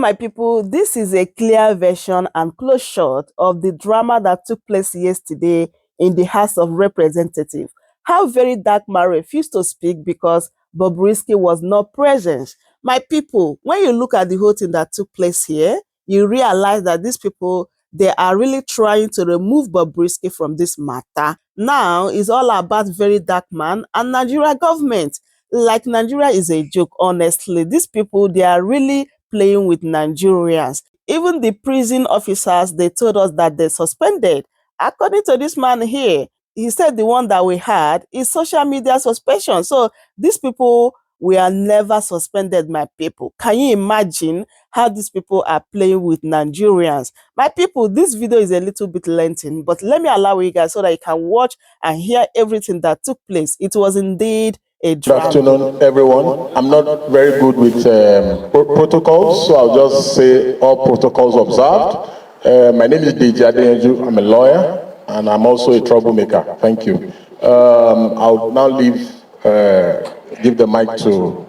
my people, this is a clear version and close shot of the drama that took place yesterday in the House of Representatives. How Verydarkman refused to speak because Bobrisky was not present. My people, when you look at the whole thing that took place here, you realize that these people, they are really trying to remove Bobrisky from this matter. Now, it's all about Verydarkman and Nigeria government. Like Nigeria is a joke, honestly. These people, they are really playing with Nigerians. Even the prison officers, they told us that they suspended. According to this man here, he said the one that we had is social media suspension. So these people were never suspended, my people. Can you imagine how these people are playing with Nigerians? My people, this video is a little bit lengthy, but let me allow you guys so that you can watch and hear everything that took place. It was indeed a drama. Good afternoon, everyone. I'm not very good with protocols, so I'll just say all protocols observed. My name is Deji. I'm a lawyer, and I'm also a troublemaker. Thank you. I'll now give the mic to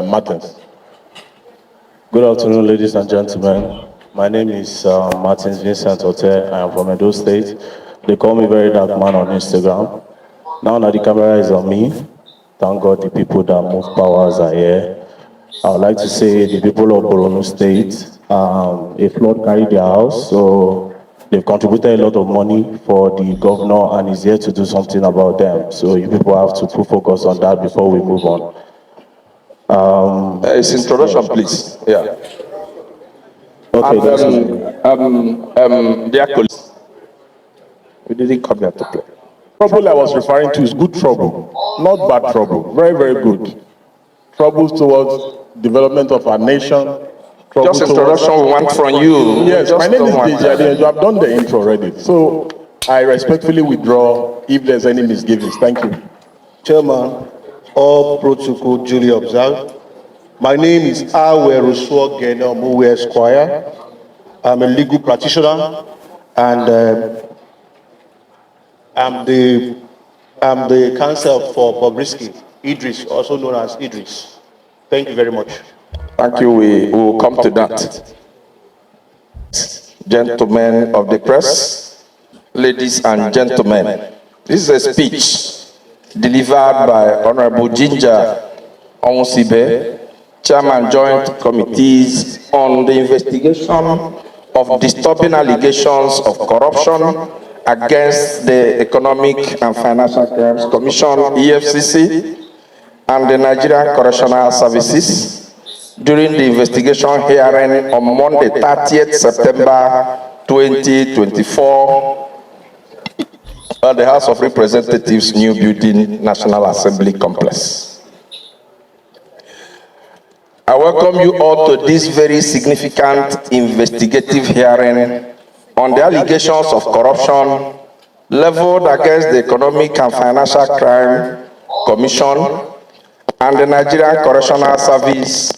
Martins. Good afternoon, ladies and gentlemen. My name is Martins Vincent Ote. I am from Edo State. They call me Verydarkman on Instagram. Now that the camera is on me, thank God the people that move powers are here. I would like to say the people of Borno State, a flood carried their house, so they've contributed a lot of money for the governor and he's here to do something about them. So you people have to put focus on that before we move on. It's introduction, please. Yeah. Okay. Dear colleagues, we didn't come here to play. Trouble I was referring to is good trouble, not bad trouble. Very, very good. Trouble towards development of our nation. Just introduction we want from you. Yes, my name is Deji. I've done the intro already. So I respectfully withdraw if there's any misgivings. Thank you. Chairman, all protocol duly observed. My name is Aweruswo Genomuwe Esquire. I'm a legal practitioner and I'm the counsel for Bobrisky, Idris, also known as Idris. Thank you very much. Thank you. We will come to that. Gentlemen of the press, ladies and gentlemen, this is a speech delivered by Honorable Ginger Onsibe, Chairman Joint Committees on the investigation of disturbing allegations of corruption against the Economic and Financial Crimes Commission, EFCC, and the Nigerian Correctional Services during the investigation hearing on Monday, 30th September 2024 at the House of Representatives New Building National Assembly Complex. I welcome you all to this very significant investigative hearing on the allegations of corruption leveled against the Economic and Financial Crime Commission and the Nigerian Correctional Service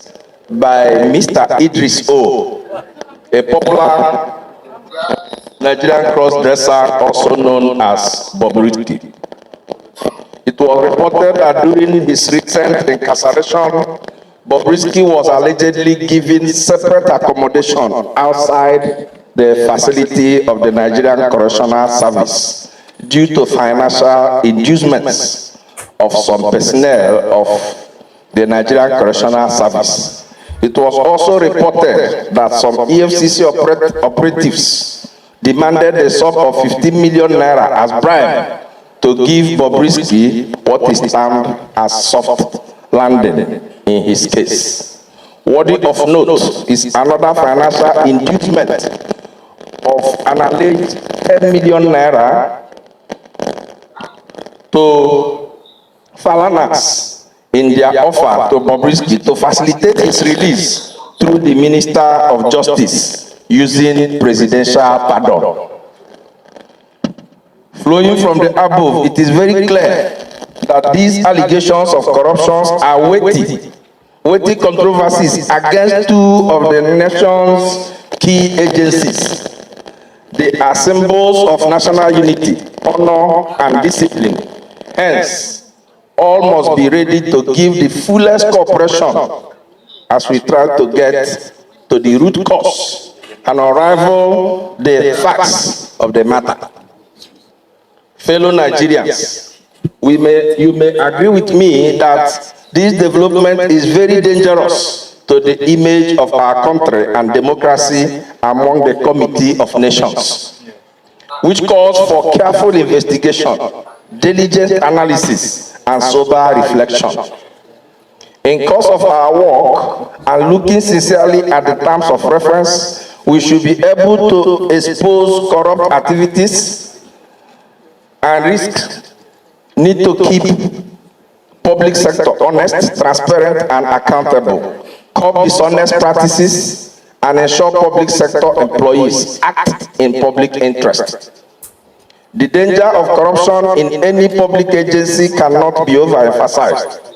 by Mr. Idris O, a popular Nigerian cross-dresser also known as Bobrisky. It was reported that during his recent incarceration, Bobrisky was allegedly given separate accommodation outside the facility of the Nigerian Correctional Service due to financial inducements of some personnel of the Nigerian Correctional Service. It was also reported that some EFCC operatives demanded a sum of 15 million naira as bribe to give Bobrisky what is termed as soft landing in his case. Worthy of note is another financial inducement of an alleged 10 million naira to Falanas in their offer to Bobrisky to facilitate his release through the Minister of Justice using presidential pardon. Flowing from the above, it is very clear that these allegations of corruption are weighty controversies against two of the nation's key agencies. They are symbols of national unity, honor, and discipline. Hence, all must be ready to give the fullest cooperation as we try to get to the root cause and unravel the facts of the matter. Fellow Nigerians, you may agree with me that this development is very dangerous to the image of our country and democracy among the Committee of Nations, which calls for careful investigation, diligent analysis, and sober reflection. In course of our work and looking sincerely at the terms of reference, we should be able to expose corrupt activities and risks. Need to keep public sector honest, transparent, and accountable, curb dishonest practices, and ensure public sector employees act in public interest. The danger of corruption in any public agency cannot be overemphasized,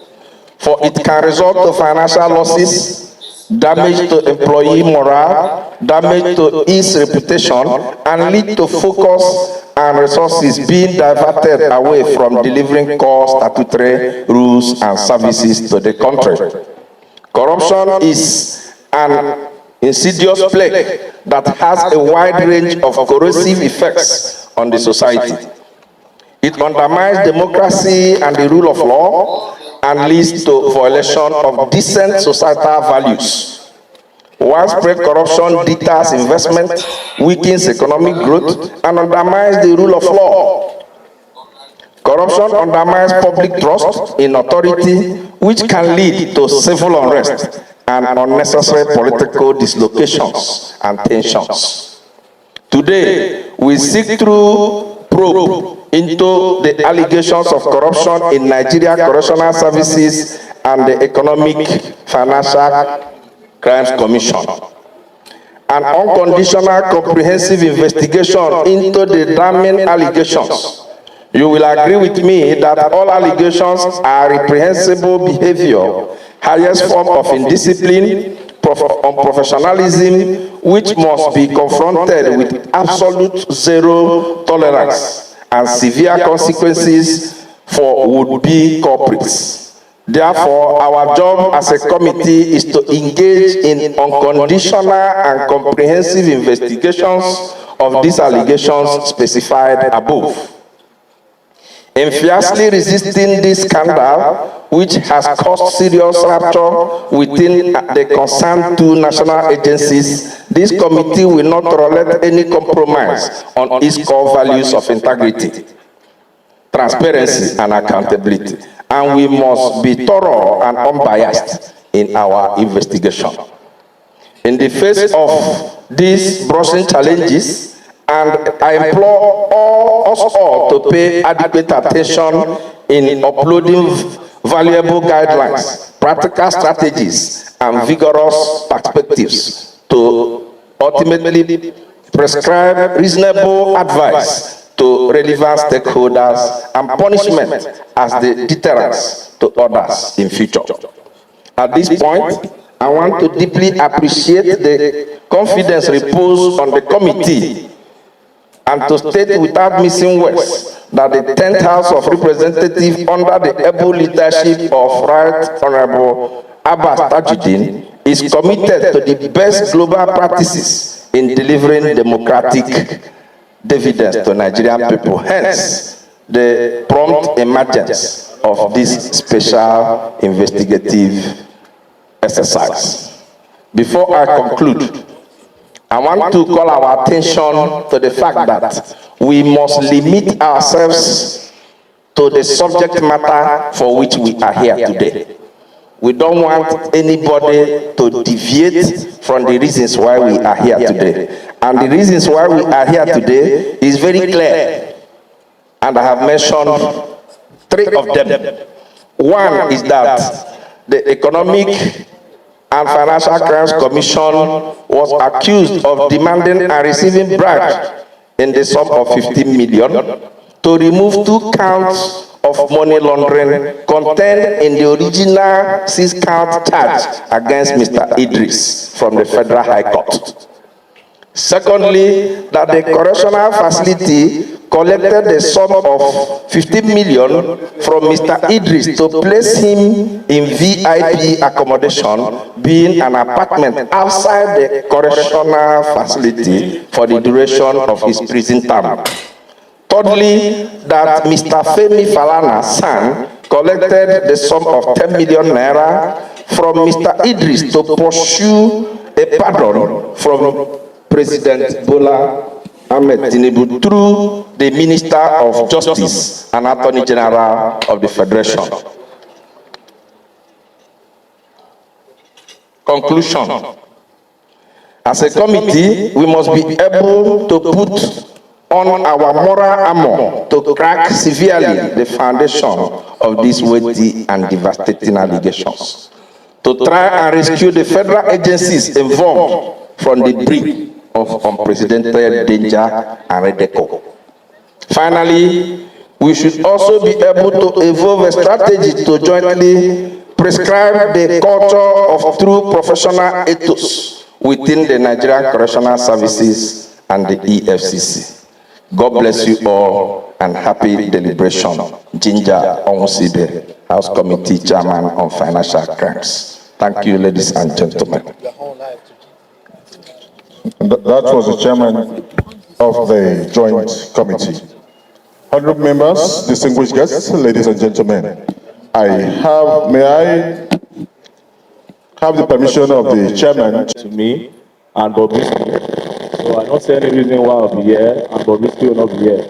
for it can result to financial losses, damage to employee morale, damage to its reputation, and lead to focus and resources being diverted away from delivering core statutory rules and services to the country. Corruption is an insidious plague that has a wide range of corrosive effects on the society. It undermines democracy and the rule of law and leads to violation of decent societal values. Widespread corruption deters investment, weakens economic growth, and undermines the rule of law. Corruption undermines public trust in authority, which can lead to civil unrest and unnecessary political dislocations and tensions. Today, we seek through probe into the allegations of corruption in Nigeria Correctional Services and the Economic Financial Crimes Commission. An unconditional comprehensive investigation into the damning allegations. You will agree with me that all allegations are reprehensible behavior, highest form of indiscipline, unprofessionalism, which must be confronted with absolute zero tolerance and severe consequences for would-be culprits. Therefore, our job as a committee is to engage in unconditional and comprehensive investigations of these allegations specified above. In fiercely resisting this scandal, which has caused serious rupture within the concerned two national agencies, this committee will not tolerate any compromise on its core values of integrity, transparency, and accountability. And we must be thorough and unbiased in our investigation. In the face of these brushing challenges, and I implore us all to pay adequate attention in uploading valuable guidelines, practical strategies, and vigorous perspectives to ultimately prescribe reasonable advice to relevant stakeholders and punishment as the deterrence to others in future. At this point, I want to deeply appreciate the confidence reposed on the committee and to state without missing words that the 10th House of Representatives under the able leadership of Right Honorable Abbas Tajuddin is committed to the best global practices in delivering democratic dividends to Nigerian people. Hence, the prompt emergence of this special investigative exercise. Before I conclude, I want to call our attention to the fact that we must limit ourselves to the subject matter for which we are here today. We don't want anybody to deviate from the reasons why we are here today. And the reasons why we are here today is very clear. And I have mentioned three of them. One is that the Economic and Financial Crimes Commission was accused of demanding and receiving bribes in the sum of 15 million to remove 2 counts of money laundering contained in the original 6-count charge against Mr. Idris from the Federal High Court. Secondly, that the correctional facility collected the sum of 15 million from Mr. Idris to place him in VIP accommodation being an apartment outside the correctional facility for the duration of his prison term. Thirdly, that Mr. Femi Falana's son collected the sum of 10 million naira from Mr. Idris to pursue a pardon from President Bola Ahmed Tinubu through the Minister of Justice and Attorney General of the Federation. Conclusion. As a committee, we must be able to put on our moral armor to crack severely the foundation of these weighty and devastating allegations, to try and rescue the federal agencies involved from the brink of unprecedented danger and ridicule. Finally, we should also be able to evolve a strategy to jointly prescribe the culture of true professional ethos within the Nigerian Correctional Services and the EFCC. God bless you all and happy deliberation. Ginger Onwusibe, House Committee Chairman on Financial Crimes. Thank you, ladies and gentlemen. That was the chairman of the joint committee. Honorable members, distinguished guests, ladies and gentlemen, may I have the permission of the chairman To me and Bobrisky. So I don't see any reason why I'll be here and Bobrisky will not be here.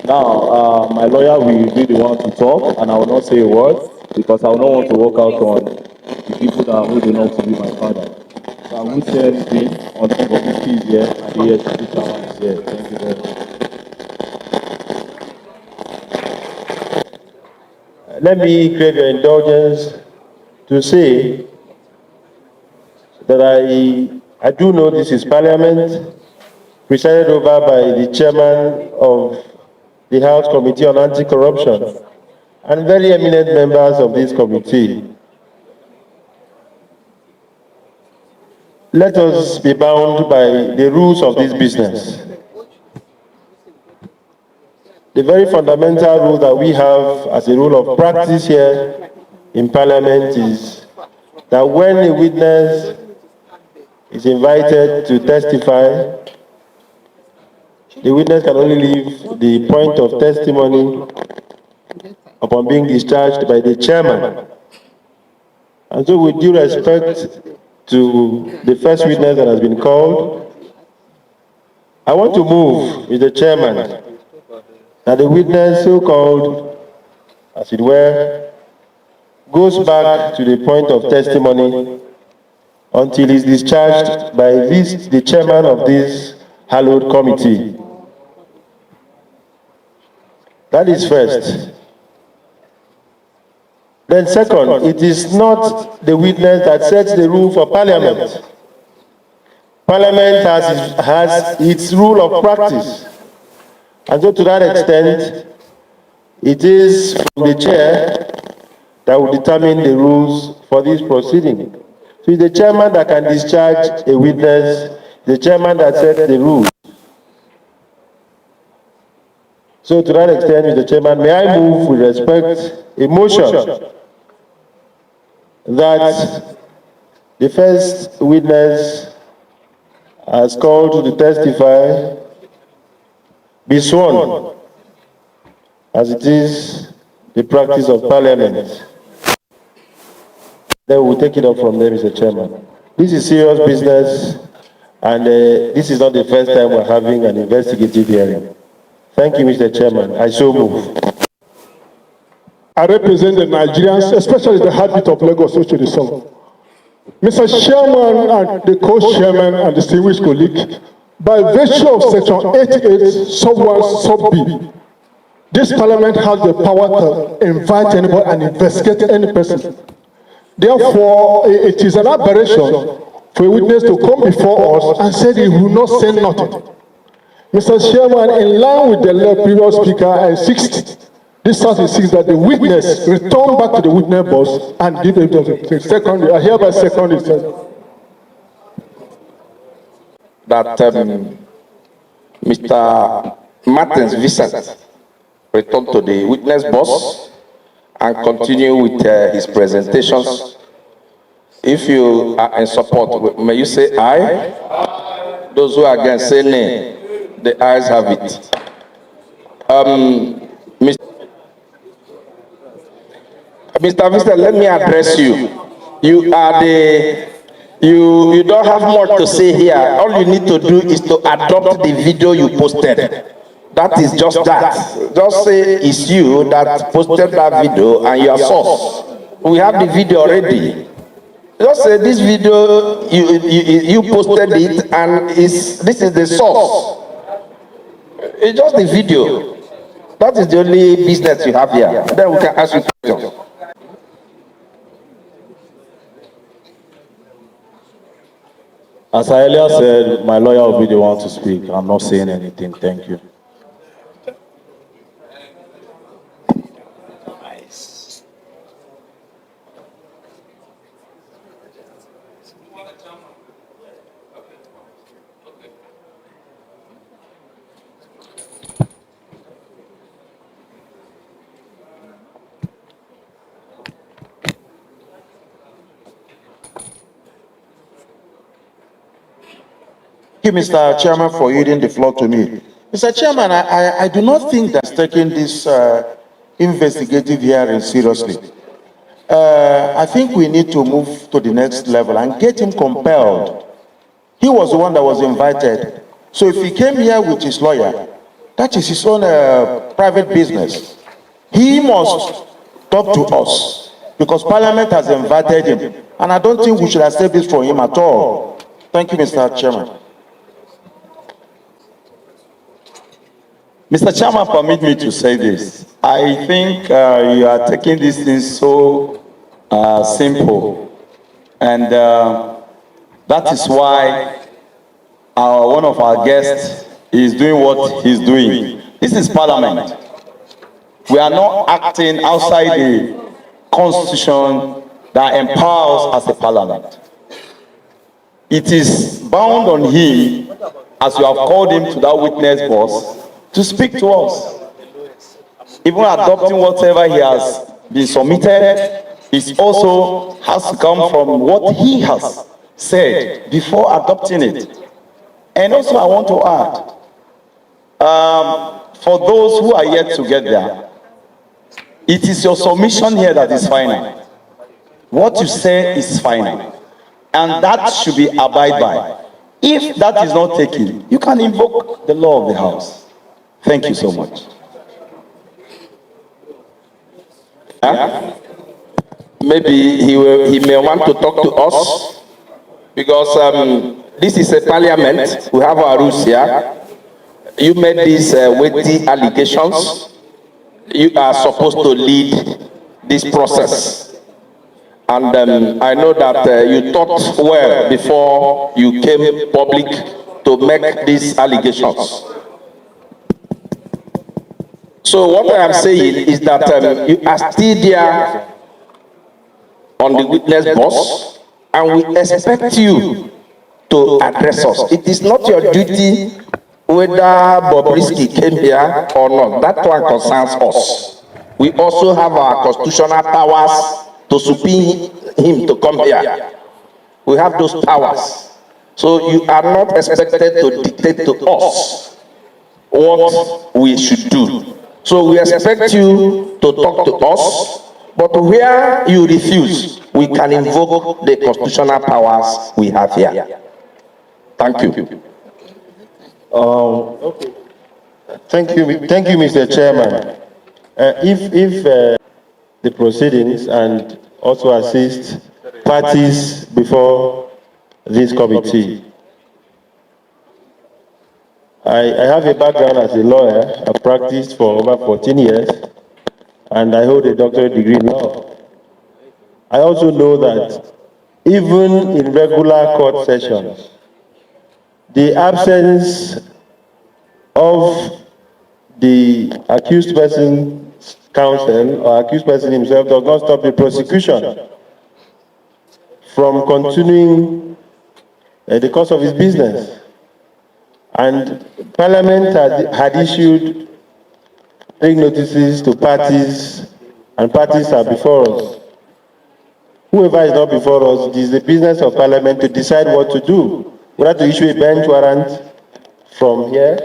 Now, my lawyer will be the one to talk and I will not say a word because I will not want to walk out on the people that who do not to be my father. So I won't say anything until Bobrisky is here and the EFCC chairman is here. Thank you very much. Let me crave your indulgence to say that I do know this is Parliament, presided over by the chairman of the House Committee on Anti-Corruption, and very eminent members of this committee. Let us be bound by the rules of this business. The very fundamental rule that we have as a rule of practice here in Parliament is that when a witness is invited to testify, the witness can only leave the point of testimony upon being discharged by the chairman. And so with due respect to the first witness that has been called, I want to move with the chairman that the witness so called, as it were, goes back to the point of testimony until he's discharged by the chairman of this hallowed committee. That is first. Then second, it is not the witness that sets the rule for Parliament. Parliament has its rule of practice. And so to that extent, it is from the chair that will determine the rules for this proceeding. So it's the chairman that can discharge a witness, the chairman that sets the rules. So to that extent, Mr. Chairman, may I move with respect a motion that the first witness as called to testify be sworn, as it is the practice of Parliament. Then we'll take it up from there, Mr. Chairman. This is serious business, and this is not the first time we're having an investigative hearing. Thank you, Mr. Chairman. I so move. I represent the Nigerians, especially the heartbeat of Lagos, which is the song. Mr. Chairman and the co-chairman and distinguished colleague, by virtue of Section 88, Sub 1, Sub B, this Parliament has the power to invite anybody and investigate any person. Therefore, it is an aberration for a witness to come before us and say he will not say nothing. Mr. Chairman, in line with the previous speaker, I insist, this House insists that the witness return back to the witness box and give him the second. I hereby second it. That Mr. Martins Vincent return to the witness box and continue with his presentations. If you are in support, may you say aye? Aye. Those who are against, say nay. The ayes have it. Mr. Vincent, let me address you. You are you don't have more to say here. All you need to do is to adopt the video you posted. That is just that. Just say it's you that posted that video and your source. We have the video already. Just say this video you posted it and this is the source. It's just the video. That is the only business you have here. Then we can ask you questions. As I earlier said, my lawyer will be the one to speak. I'm not saying anything. Thank you. Thank you, Mr. Chairman, for yielding the floor to me. Mr. Chairman, I do not think that's taking this investigative hearing seriously. I think we need to move to the next level and get him compelled. He was the one that was invited. So if he came here with his lawyer, that is his own private business. He must talk to us because Parliament has invited him. And I don't think we should accept this from him at all. Thank you, Mr. Chairman. Mr. Chairman, permit me to say this. I think you are taking this thing so simple, and that is why one of our guests is doing what he's doing. This is Parliament. We are not acting outside the Constitution that empowers us as a Parliament. It is bound on him, as you have called him to that witness box, to speak to us. Even adopting whatever he has been submitted, it also has to come from what he has said before adopting it. And also I want to add, for those who are yet to get there, it is your submission here that is final. What you say is final. And that should be abided by. If that is not taken, you can invoke the law of the house. Thank you so much. Maybe he may want to talk to us because this is a parliament. We have our rules here. You made these weighty allegations. You are supposed to lead this process. And I know that you thought well before you came public to make these allegations. So what I am saying is that you are still there on the witness box, and we expect you to address us. It is not your duty whether Bobrisky came here or not. That one concerns us. We also have our constitutional powers to subpoena him to come here. We have those powers. So you are not expected to dictate to us what we should do. So we expect you to talk to us, but where you refuse, we can invoke the constitutional powers we have here. Thank you. Okay. Thank you, Mr. Chairman. If the proceedings and also assist parties before this committee. I have a background as a lawyer. I've practiced for over 14 years, and I hold a doctorate degree in law. I also know that even in regular court sessions, the absence of the accused person's counsel or accused person himself does not stop the prosecution from continuing the course of his business. And Parliament had issued 3 notices to parties, and parties are before us, whoever is not before us, it is the business of Parliament to decide what to do, whether to issue a bench warrant from here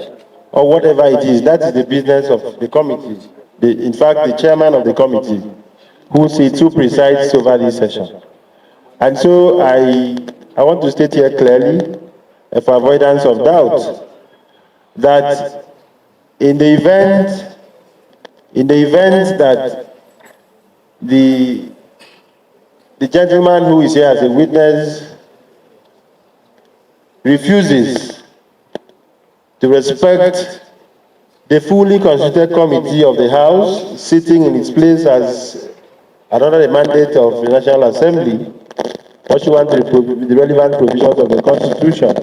or whatever it is. That is the business of the committee. In fact, the chairman of the committee who presides over this session. And so I want to state here clearly, for avoidance of doubt, that in the event that the gentleman who is here as a witness refuses to respect the fully constituted committee of the House sitting in its place as another mandate of the National Assembly, pursuant to the relevant provisions of the Constitution,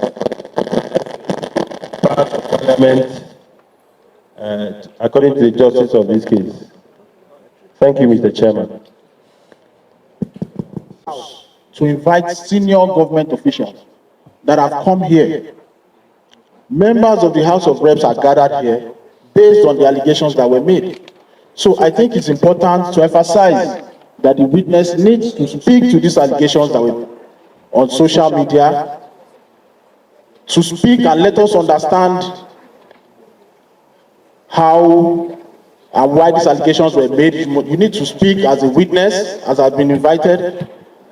part of Parliament, according to the justice of this case. Thank you, Mr. Chairman. To invite senior government officials that have come here. Members of the House of Reps are gathered here based on the allegations that were made. So I think it's important to emphasize that the witness needs to speak to these allegations that were on social media, to speak and let us understand how and why these allegations were made. You need to speak as a witness, as has been invited.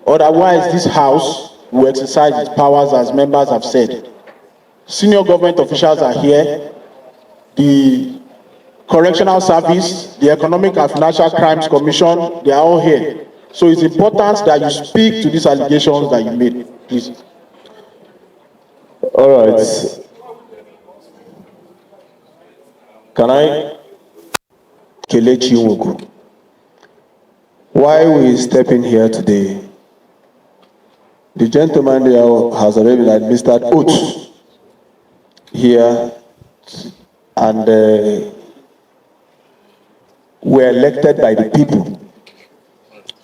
Otherwise, this House will exercise its powers as members have said. Senior government officials are here. The Correctional Service, the Economic and Financial Crimes Commission, they are all here. So it's important that you speak to these allegations that you made, please. All right. Can I? Kelechi Nwogu. Why we step in here today? The gentleman there has already been administered oath here, and we are elected by the people.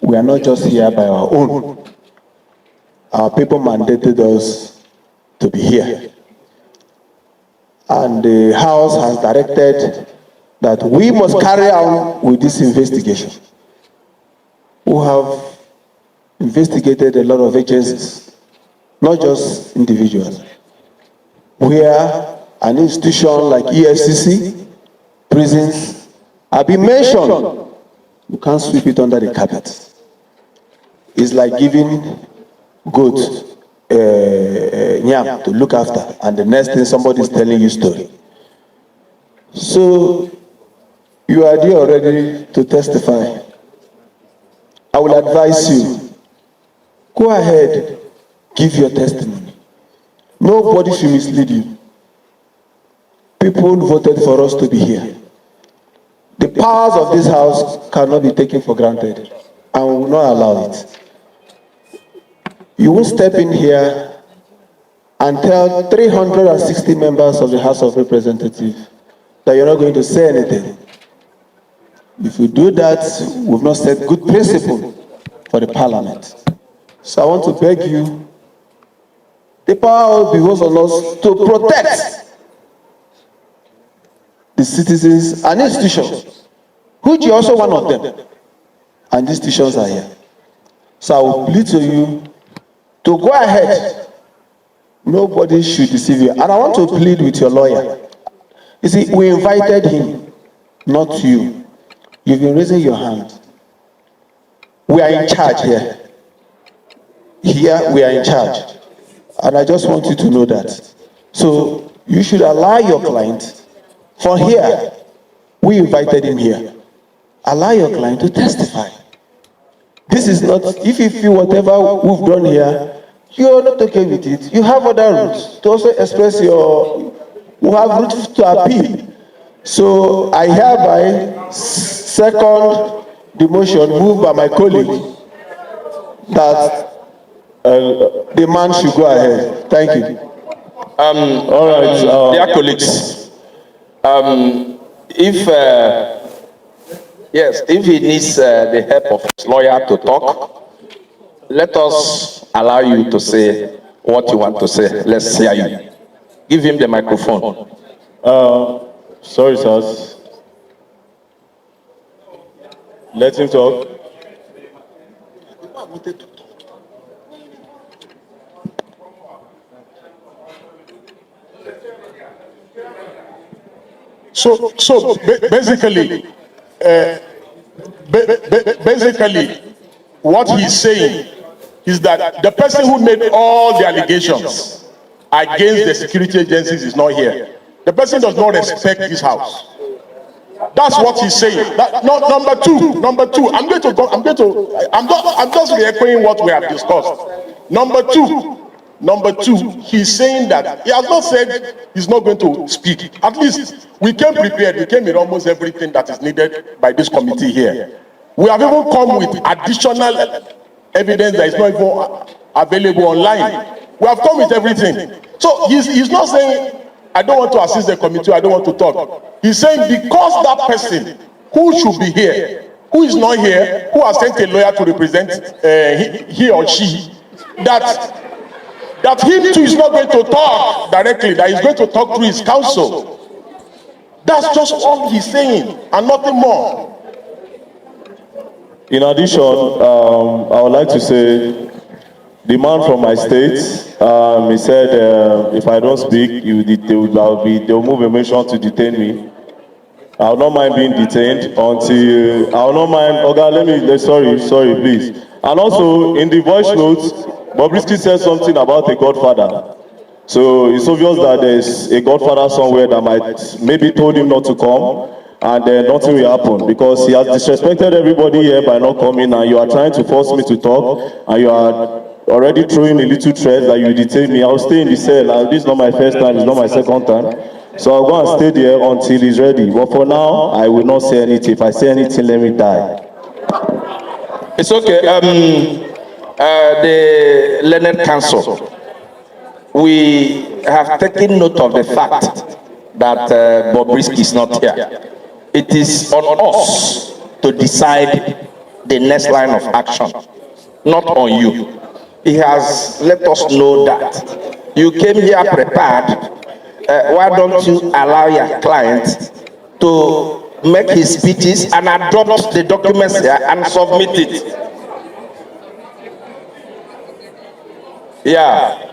We are not just here by our own. Our people mandated us to be here. And the House has directed that we must carry on with this investigation. We have investigated a lot of agencies, not just individuals. Where an institution like EFCC, prisons, have been mentioned, you can't sweep it under the carpet. It's like giving goat yam to look after, and the next thing somebody is telling you story. So you are there already to testify. I will advise you, go ahead, give your testimony. Nobody should mislead you. People voted for us to be here. The powers of this House cannot be taken for granted, and we will not allow it. You won't step in here and tell 360 members of the House of Representatives that you're not going to say anything. If you do that, we've not set good principle for the Parliament. So I want to beg you, the power behoves on us to protect the citizens and institutions, which you're also one of them, and these institutions are here. So I will plead to you to go ahead. Nobody should deceive you. And I want to plead with your lawyer. You see, we invited him, not you. You've been raising your hand. We are in charge here. Here, we are in charge. And I just want you to know that. So, you should allow your client, for here, we invited him here. Allow your client to testify. This is not, if you feel whatever we've done here, you're not okay with it, you have other routes to also express your, we have routes to appeal. So I hereby second the motion moved by my colleague that the man should go ahead. Thank you. All right, dear colleagues, if he needs the help of his lawyer to talk, let us allow you to say what you want to say. Let's hear you. Give him the microphone. Sorry, sirs. Let him talk. Basically, basically, what he's saying is that the person who made all the allegations against the security agencies is not here. The person does not respect this house. That's what he's saying. Number two. I'm just re-echoing what we have discussed. Number two, he's saying that he has not said he's not going to speak. At least we came prepared. We came with almost everything that is needed by this committee here. We have even come with additional evidence that is not even available online. We have come with everything. So he's not saying, I don't want to assist the committee, I don't want to talk. He's saying because that person who should be here, who is not here, who has sent a lawyer to represent he or she, that he too is not going to talk directly, that he's going to talk through his counsel. That's just all he's saying, and nothing more. In addition, I would like to say, the man from my state, he said if I don't speak, they'll move a motion to detain me. I will not mind being detained until, I will not mind, sorry, please. And also, in the voice notes, Bobrisky said something about a godfather. So it's obvious that there's a godfather somewhere that might maybe told him not to come, and then nothing will happen because he has disrespected everybody here by not coming, and you are trying to force me to talk, and you are already throwing a little threat that you detain me. I'll stay in the cell. This is not my first time, it's not my second time. So I'll go and stay there until he's ready. But for now, I will not say anything. If I say anything, let me die. It's okay. The Learned Council, we have taken note of the fact that Bobrisky is not here. It is on us to decide the next line of action, not on you. He has let us know that you came here prepared. Why don't you allow your client to make his speeches and adopt the documents here and submit it? Yeah.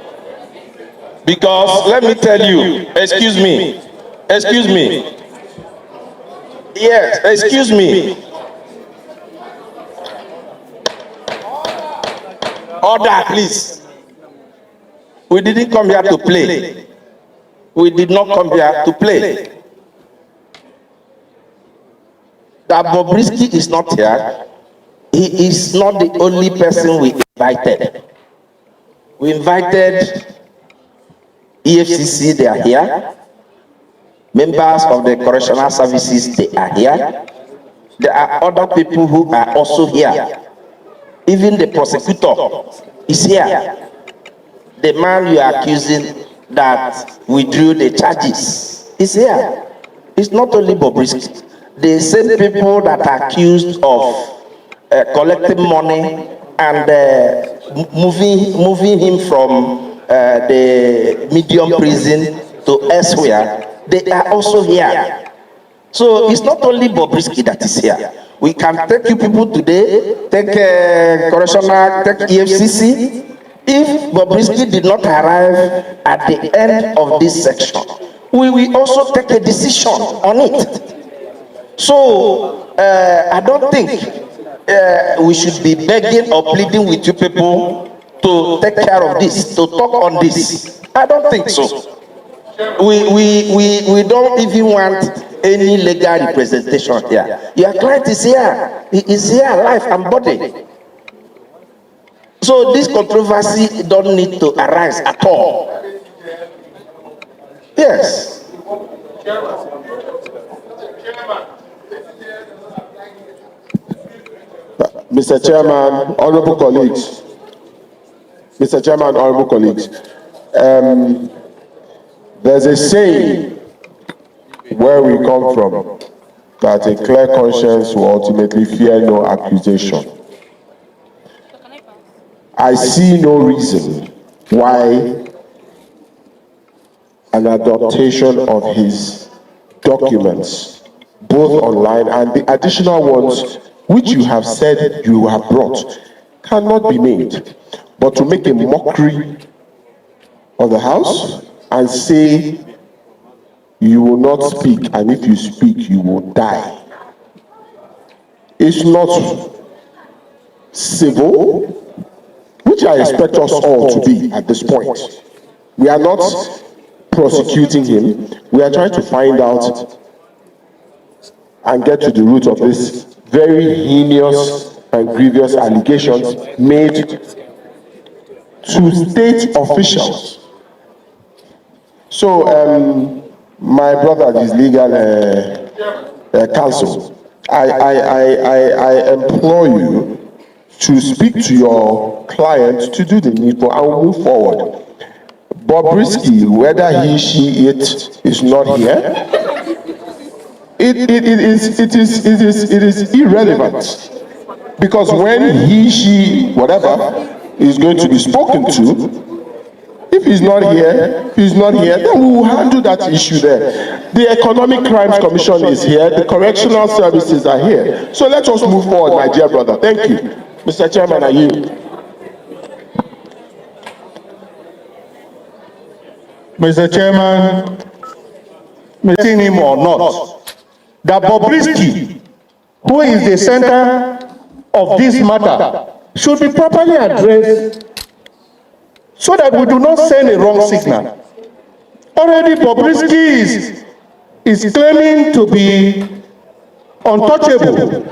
Because let me tell you, excuse me. Yes, excuse me. Order, please. We didn't come here to play. We did not come here to play. That Bobrisky is not here. He is not the only person we invited. We invited EFCC, they are here. Members of the Correctional Services, they are here. There are other people who are also here. Even the prosecutor is here. The man you are accusing that withdrew the charges is here. It's not only Bobrisky. The same people that are accused of collecting money and moving him from the medium prison to elsewhere, they are also here. So it's not only Bobrisky that is here. We can take you people today, take Correctional, take EFCC. If Bobrisky did not arrive at the end of this section, we will also take a decision on it. So I don't think we should be begging or pleading with you people to take care of this, to talk on this. I don't think so. We don't even want any legal representation here. Your client is here. He is here, life and body. So this controversy don't need to arise at all. Yes. Mr. Chairman, honorable colleagues. Mr. Chairman, honorable colleagues. There's a saying where we come from that a clear conscience will ultimately fear no accusation. I see no reason why an adaptation of his documents, both online and the additional ones which you have said you have brought, cannot be made. But to make a mockery of the House and say you will not speak, and if you speak, you will die. It's not civil, which I expect us all to be at this point. We are not prosecuting him. We are trying to find out and get to the root of this very heinous and grievous allegations made to state officials. So, my brother, his legal counsel, I implore you to speak to your client to do the needful and we'll move forward. Bobrisky, whether he, she, it is not here, it is irrelevant. Because when he, she, whatever, is going to be spoken to, if he's not here, then we will handle that issue there. The Economic Crimes Commission is here, the correctional services are here. So let us move forward, my dear brother. Thank you. Mr. Chairman, are you? Mr. Chairman, meeting him or not, that Bobrisky, who is the center of this matter, should be properly addressed so that we do not send a wrong signal. Already Bobrisky is claiming to be untouchable.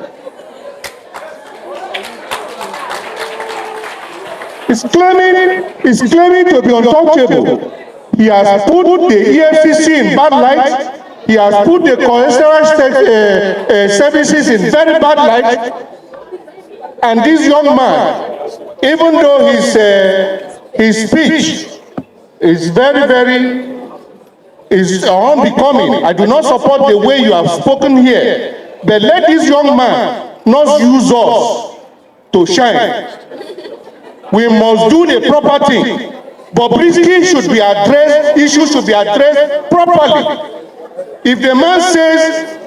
He's claiming to be untouchable. He has put the EFCC in bad light. He has put the correctional services in very bad light. And this young man, even though his speech is is unbecoming, I do not support the way you have spoken here. But let this young man not use us to shine. We must do the proper thing. Bobrisky should be addressed, issues should be addressed properly. If the man says,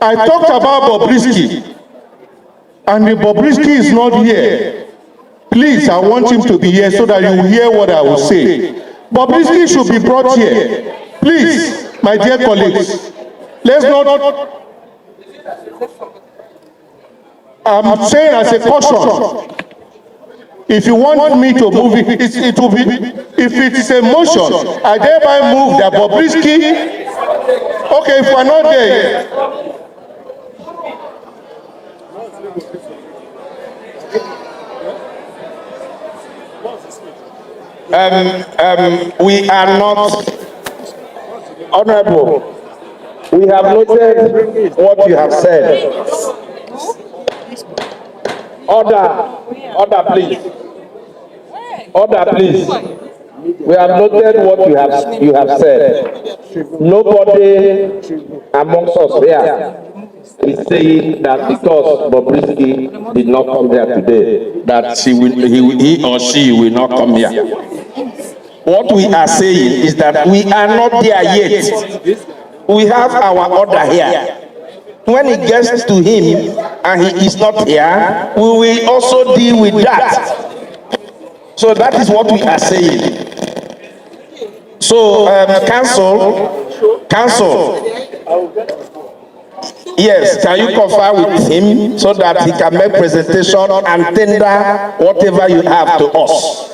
I talked about Bobrisky, and the Bobrisky is not here, please, I want him to be here so that you will hear what I will say. Bobrisky should be brought here. Please, my dear colleagues, let's not, I'm saying as a caution, if you want me to move it, it will be, if it is a motion, I thereby move that Bobrisky, okay, if we're not there, we are not honorable. We have noted what you have said. Order, please. Order, please. We have noted what you have said. Nobody amongst us here is saying that because Bobrisky did not come here today, that he or she will not come here. What we are saying is that we are not there yet. We have our order here. When it gets to him and he is not here, we will also deal with that. So that is what we are saying. So, council, yes, can you confer with him so that he can make presentation and tender whatever you have to us?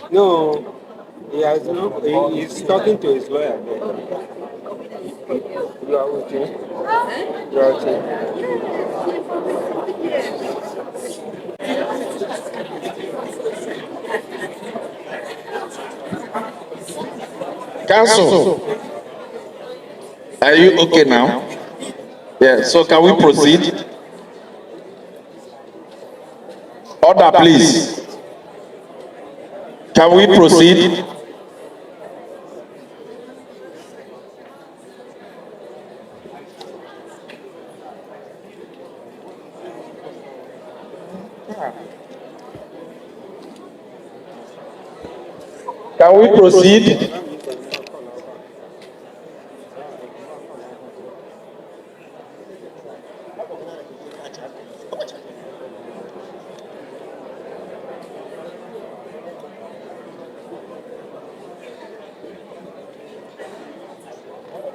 No, he has no. He's talking to his lawyer. You are okay. You are okay. Council, are you okay now? Yeah, so can we proceed? Order, please. Can we proceed? Can we proceed?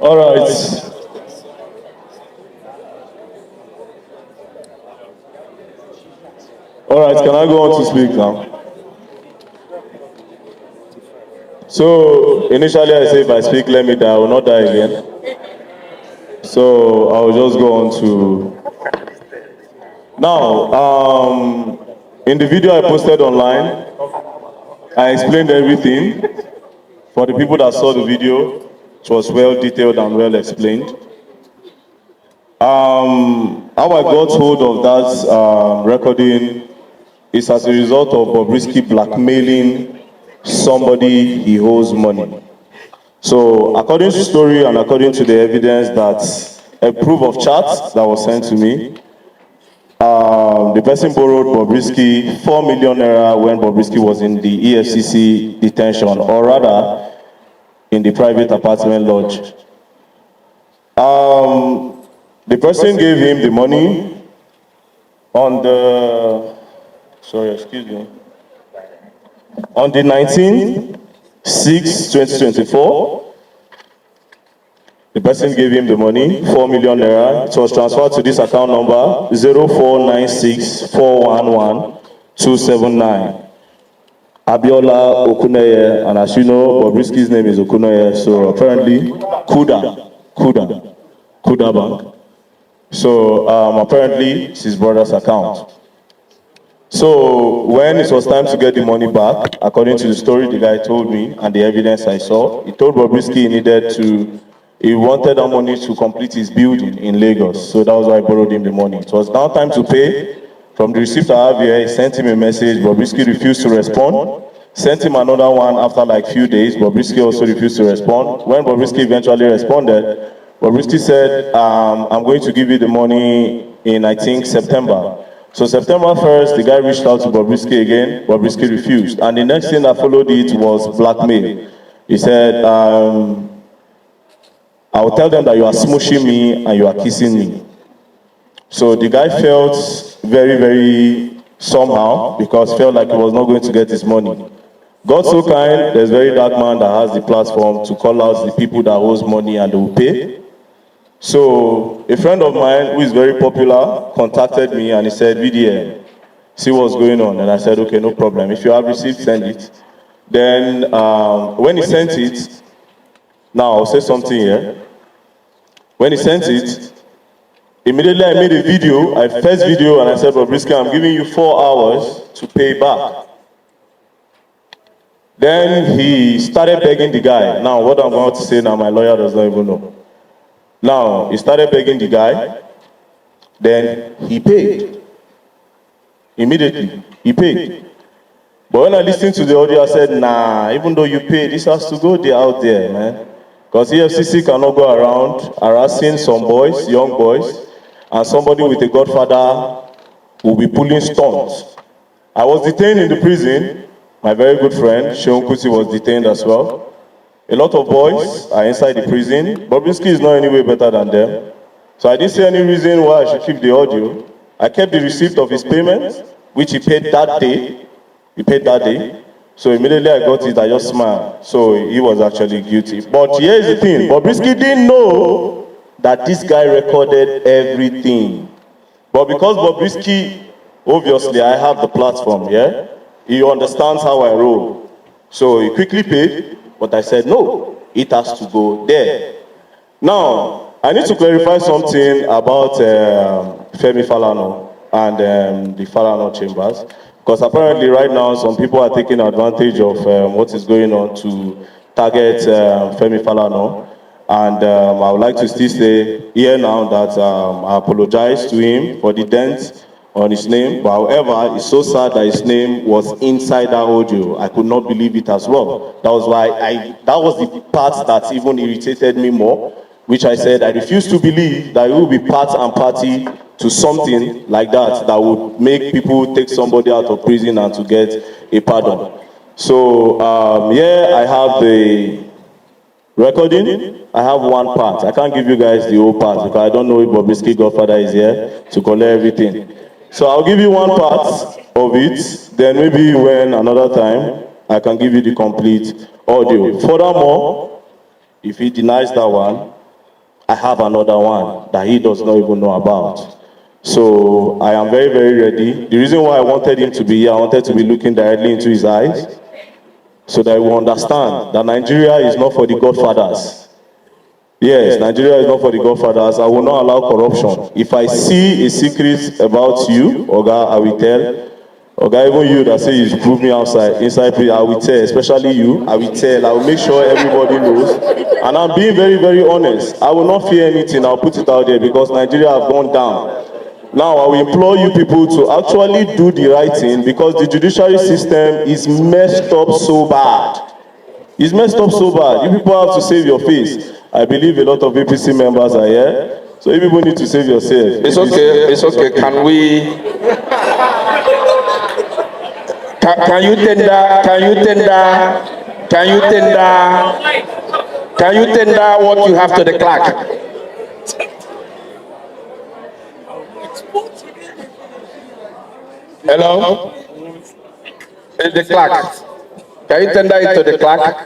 All right. All right, can I go on to speak now? So initially I say if I speak, let me die, I will not die again. So I will just go on to now. In the video I posted online, I explained everything. For the people that saw the video, it was well detailed and well explained. How I got hold of that recording is as a result of Bobrisky blackmailing somebody he owes money. So according to the story and according to the evidence that a proof of chat that was sent to me, the person borrowed Bobrisky 4 million naira when Bobrisky was in the EFCC detention, or rather in the private apartment lodge. The person gave him the money on the, on the 19/6/2024. The person gave him the money, 4 million naira. It was transferred to this account number, 0496411279. Abiola Okuneye, and as you know, Bobrisky's name is Okuneye, so apparently Kuda Bank. So apparently it's his brother's account. So when it was time to get the money back, according to the story the guy told me and the evidence I saw, he told Bobrisky he wanted that money to complete his building in Lagos. So that was why I borrowed him the money. It was now time to pay. From the receipt I have here, he sent him a message. Bobrisky refused to respond. Sent him another one after like few days. Bobrisky also refused to respond. When Bobrisky eventually responded, Bobrisky said, I'm going to give you the money in, I think, September. So September 1st, the guy reached out to Bobrisky again. Bobrisky refused. And the next thing that followed it was blackmail. He said, I will tell them that you are smooshing me and you are kissing me. So the guy felt very, very somehow because felt like he was not going to get his money. God so kind, there's Verydarkman that has the platform to call out the people that owes money and they will pay. So a friend of mine who is very popular contacted me and he said, VDM, see what's going on. And I said, okay, no problem. If you have received, send it. Then when he sent it, now I'll say something here. When he sent it, immediately I made a video, first video, and I said, Bobrisky, I'm giving you 4 hours to pay back. Then he started begging the guy. Now, what I'm about to say now, my lawyer does not even know. Now, he started begging the guy. Then he paid. Immediately, he paid. But when I listened to the audio, I said, nah, even though you paid, this has to go out there, man. Because EFCC cannot go around harassing some boys, young boys, and somebody with a godfather will be pulling stunts. I was detained in the prison. My very good friend, Sheon Kuti, was detained as well. A lot of boys are inside the prison. Bobrisky is not any way better than them. So I didn't see any reason why I should keep the audio. I kept the receipt of his payment, which he paid that day. He paid that day. So immediately I got it, I just smiled. So he was actually guilty. But here's the thing, Bobrisky didn't know that this guy recorded everything. But because Bobrisky, obviously I have the platform, yeah? He understands how I roll. So he quickly paid, but I said, no, it has to go there. Now, I need to clarify something about Femi Falana and the Falana chambers, because apparently right now some people are taking advantage of what is going on to target Femi Falana. And I would like to still say here now that I apologize to him for the dent on his name. But however, it's so sad that his name was inside that audio. I could not believe it as well. That was why that was the part that even irritated me more, which I said I refuse to believe that it will be part and party to something like that that would make people take somebody out of prison and to get a pardon. So I have the recording. I have one part. I can't give you guys the whole part because I don't know if Bobrisky Godfather is here to collect everything. So I'll give you one part of it. Then maybe when another time I can give you the complete audio. Furthermore, if he denies that one, I have another one that he does not even know about. So I am very, very ready. The reason why I wanted him to be here, I wanted to be looking directly into his eyes so that he will understand that Nigeria is not for the godfathers. Yes, Nigeria is not for the godfathers. I will not allow corruption. If I see a secret about you, Oga, I will tell. Oga, even you that say you prove me outside, inside, I will tell, especially you, I will tell. I will make sure everybody knows. And I'm being very, very honest. I will not fear anything. I'll put it out there because Nigeria have gone down. Now, I will implore you people to actually do the right thing because the judiciary system is messed up so bad. It's messed up so bad. You people have to save your face. I believe a lot of APC members are here. So you people need to save yourself. It's okay, it's okay. Can you tender what you have to the clerk? Hello? The clerk. Can you tender it to the clerk?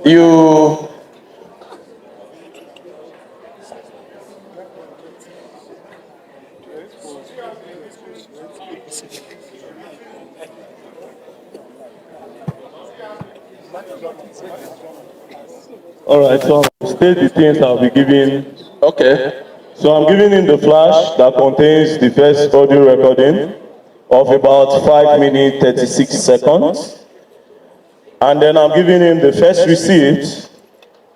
You... All right, so state the things I'll be giving. Okay. So I'm giving in the flash that contains the first audio recording of about 5 minutes 36 seconds. And then I'm giving him the first receipt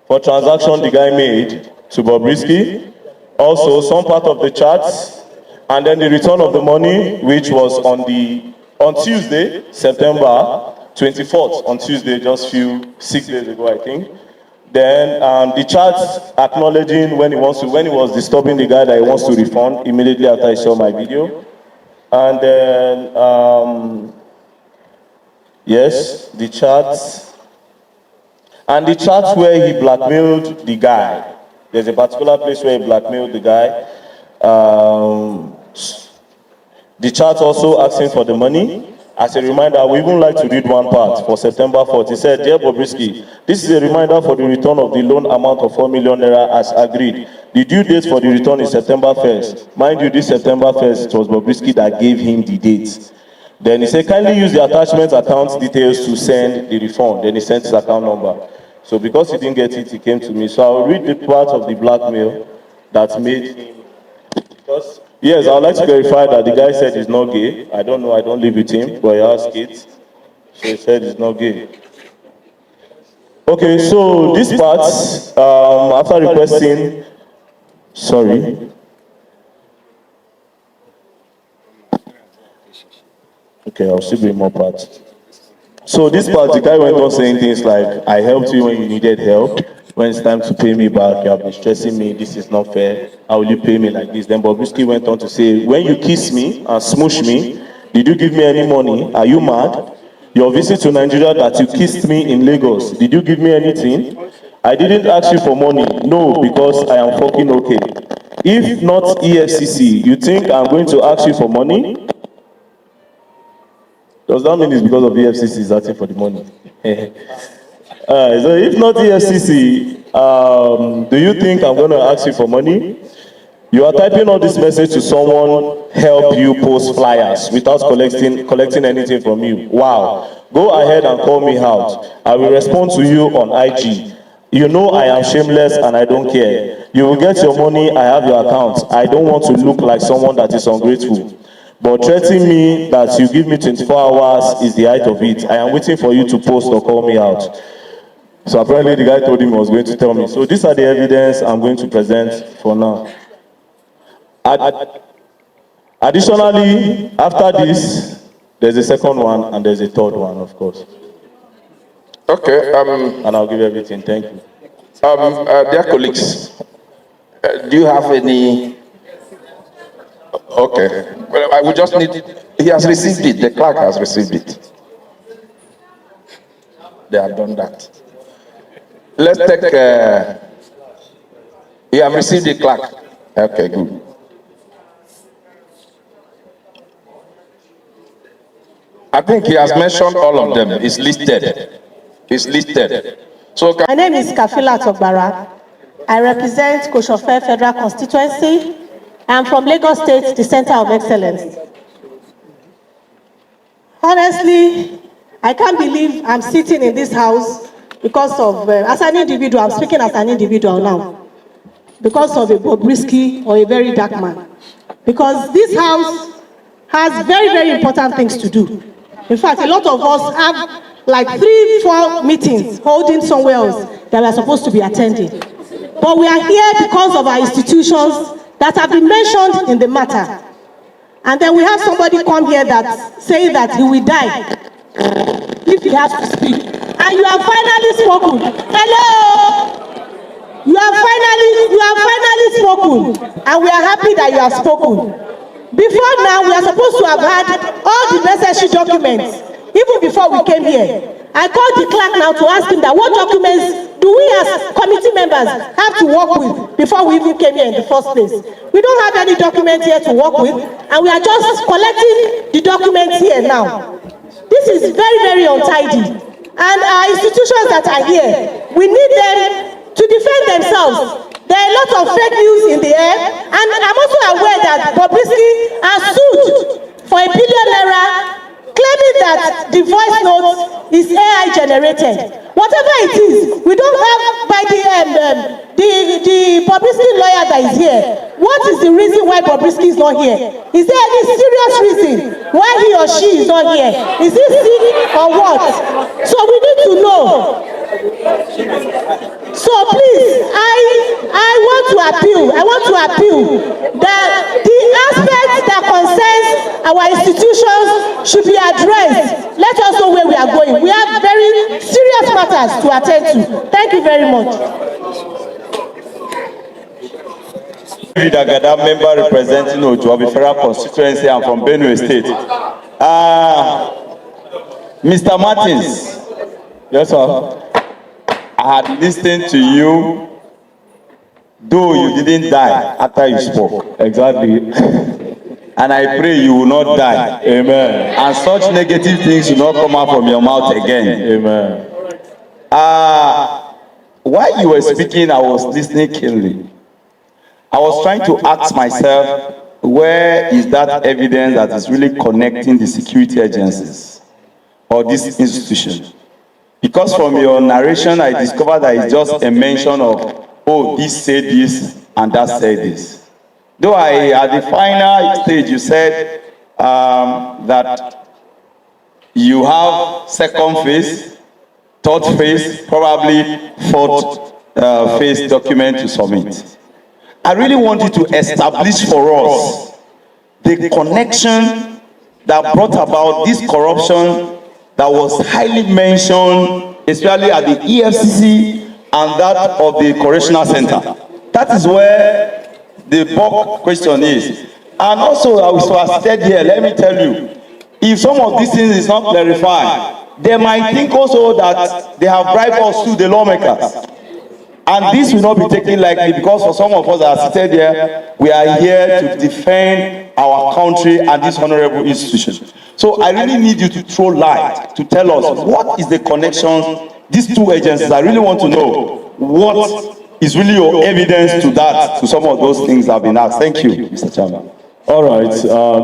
for transaction the guy made to Bobrisky. Also, some part of the charts, and then the return of the money, which was on Tuesday, September 24th, on Tuesday, just 6 days ago, I think. Then the charts acknowledging when he was disturbing the guy that he wants to refund immediately after he saw my video. And then, yes, the charts. And the charts where he blackmailed the guy. There's a particular place where he blackmailed the guy. The chart also asking for the money. As a reminder, we even like to read one part for September 4th. He said, "Dear Bobrisky, this is a reminder for the return of the loan amount of 4 million naira as agreed. The due date for the return is September 1st. Mind you, this September 1st, it was Bobrisky that gave him the date. Then he said, kindly use the attachment account details to send the refund. Then he sent his account number. So because he didn't get it, he came to me. So I'll read the part of the blackmail that made him. Because, yes, I would like to clarify that the guy said he's not gay. I don't know, I don't live with him, but he has kids. So he said he's not gay. Okay, so this part, after requesting, sorry. Okay, I'll still bring more parts. So this part, the guy went on saying things like, I helped you when you needed help. When it's time to pay me back, you have been stressing me, this is not fair. How will you pay me like this? Then Bobrisky went on to say, when you kiss me and smoosh me, did you give me any money? Are you mad? Your visit to Nigeria that you kissed me in Lagos, did you give me anything? I didn't ask you for money, no, because I am fucking okay. If not EFCC, you think I'm going to ask you for money? Does that mean it's because of EFCC is asking for the money? So if not EFCC, do you think I'm going to ask you for money? You are typing all this message to someone, help you post flyers without collecting anything from you. Wow. Go ahead and call me out. I will respond to you on IG. You know I am shameless and I don't care. You will get your money, I have your account. I don't want to look like someone that is ungrateful. But threatening me that you give me 24 hours is the height of it. I am waiting for you to post or call me out. So apparently the guy told him he was going to tell me. So these are the evidence I'm going to present for now. Additionally, after this, there's a second one and there's a third one, of course. Okay. And I'll give everything. Thank you. Dear colleagues, do you have any? Okay. Well, I would just need. He has received it. The clerk has received it. They have done that. Let's take. You have received the clerk. Okay, good. I think he has mentioned all of them. It's listed. It's listed. So my name is Kafila Togbara. I represent Koshofe Federal Constituency. I am from Lagos State, the Center of Excellence. Honestly, I can't believe I'm sitting in this house because of, as an individual, I'm speaking as an individual now, because of a Bobrisky or a Verydarkman. Because this house has very, very important things to do. In fact, a lot of us have like 3-4 meetings holding somewhere else that we are supposed to be attending. But we are here because of our institutions that have been mentioned in the matter. And then we have somebody come here that say that he will die if he has to speak. And you have finally spoken. Hello! You have finally spoken. And we are happy that you have spoken. Before now, we are supposed to have had all the necessary documents, even before we came here. I called the clerk now to ask him that what documents do we as committee members have to work with before we even came here in the first place. We don't have any documents here to work with, and we are just collecting the documents here now. This is very, very untidy. And our institutions that are here, we need them to defend themselves. There are a lot of fake news in the air, and I'm also aware that Bobrisky has sued for ₦1 billion, claiming that the voice note is AI generated. Whatever it is, we don't have by the Bobrisky lawyer that is here. What is the reason why Bobrisky is not here? Is there any serious reason why he or she is not here? Is he sick or what? So we need to know. So please, I want to appeal that the aspects that concerns our institutions should be addressed. Let us know where we are going. We have very serious matters to attend to. Thank you very much. Verydarkman member representing Ojuabi Federal Constituency. I'm from Benue State. Mr. Martins. Yes, sir. I had listened to you, though you didn't die after you spoke. Exactly. And I pray you will not die. Amen. And such negative things will not come out from your mouth again. Amen. While you were speaking, I was listening keenly. I was trying to ask myself, where is that evidence that is really connecting the security agencies or this institution? Because from your narration, I discovered that it's just a mention of, oh, this said this and that said this. Though at the final stage, you said that you have second phase, third phase, probably fourth phase document to submit. I really wanted to establish for us the connection that brought about this corruption that was highly mentioned, especially at the EFCC and that of the Correctional Center. That is where the bulk question is. And also, as I said here, let me tell you, if some of these things is not clarified, they might think also that they have bribed us to the lawmakers. And this will not be taken lightly, because for some of us that are seated here, we are here to defend our country and this honorable institution. So I really need you to throw light to tell us what is the connection, these two agencies. I really want to know what is really your evidence to that, to some of those things that have been asked. Thank you, Mr. Chairman. All right,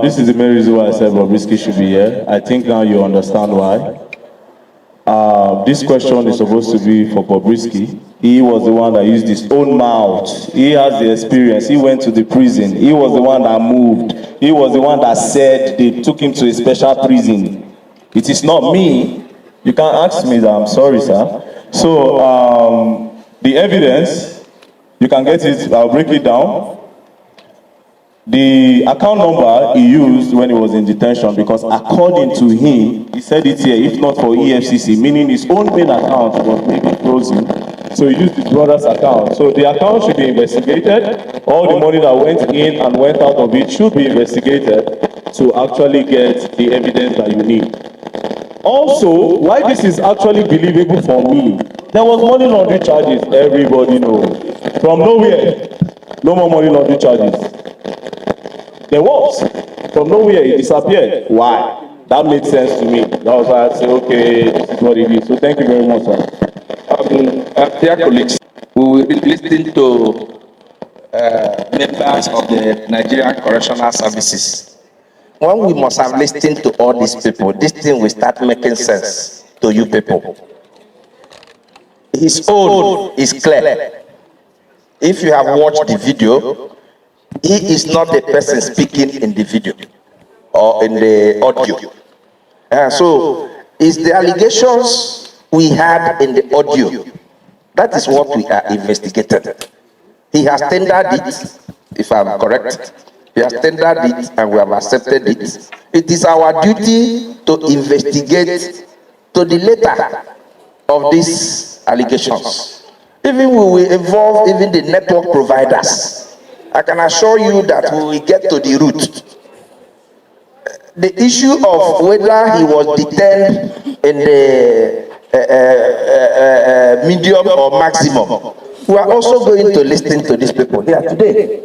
this is the main reason why I said Bobrisky should be here. I think now you understand why. This question is supposed to be for Bobrisky. He was the one that used his own mouth. He has the experience. He went to the prison. He was the one that moved. He was the one that said they took him to a special prison. It is not me. You can ask me that. I'm sorry, sir. So the evidence, you can get it. I'll break it down. The account number he used when he was in detention, because according to him, he said it here, if not for EFCC, meaning his own main account was maybe frozen, so he used his brother's account. So the account should be investigated. All the money that went in and went out of it should be investigated to actually get the evidence that you need. Also, why this is actually believable for me, there was money laundering charges, everybody knows. From nowhere, no more money laundering charges. There was. From nowhere, it disappeared. Why? That made sense to me. That was why I said, okay, this is what it is. So thank you very much, sir. Dear colleagues, we will be listening to members of the Nigerian Correctional Services. When we must have listened to all these people, this thing will start making sense to you people. His own is clear. If you have watched the video, he is not the person speaking in the video or in the audio. So it's the allegations we had in the audio. That is what we are investigating. He has tendered it, if I'm correct. He has tendered it and we have accepted it. It is our duty to investigate to the letter of these allegations. Even we will involve even the network providers. I can assure you that we will get to the root. The issue of whether he was detained in the medium or maximum, we are also going to listen to these people here today.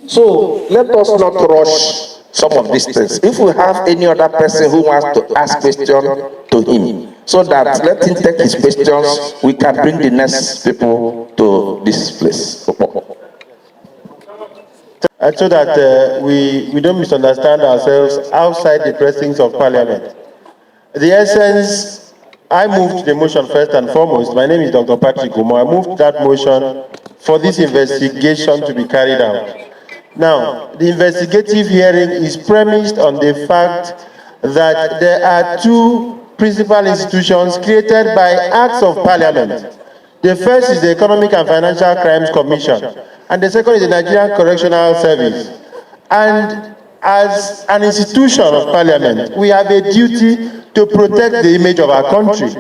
So let us not rush some of these things. If we have any other person who wants to ask questions to him, so that let him take his questions, we can bring the next people to this place. And so that we don't misunderstand ourselves outside the precincts of Parliament. The essence, I moved the motion first and foremost. My name is Dr. Patrick Umo. I moved that motion for this investigation to be carried out. Now, the investigative hearing is premised on the fact that there are two principal institutions created by acts of Parliament. The first is the Economic and Financial Crimes Commission, and the second is the Nigerian Correctional Service. And as an institution of Parliament, we have a duty to protect the image of our country.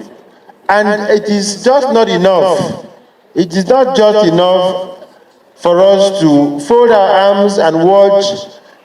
And it is just not enough. It is not just enough for us to fold our arms and watch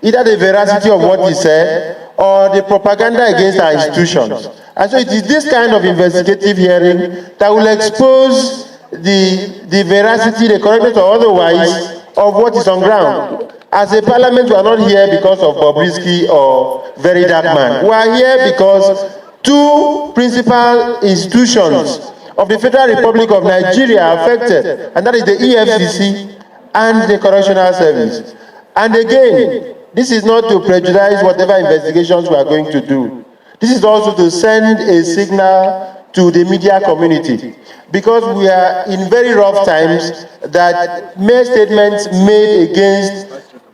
either the veracity of what he said or the propaganda against our institutions. And so it is this kind of investigative hearing that will expose the veracity, the correctness or otherwise of what is on ground. As a parliament, we are not here because of Bobrisky or Verydarkman. We are here because two principal institutions of the Federal Republic of Nigeria are affected, and that is the EFCC and the Correctional Service. And again, this is not to prejudice whatever investigations we are going to do. This is also to send a signal to the media community, because we are in very rough times, that mere statements made against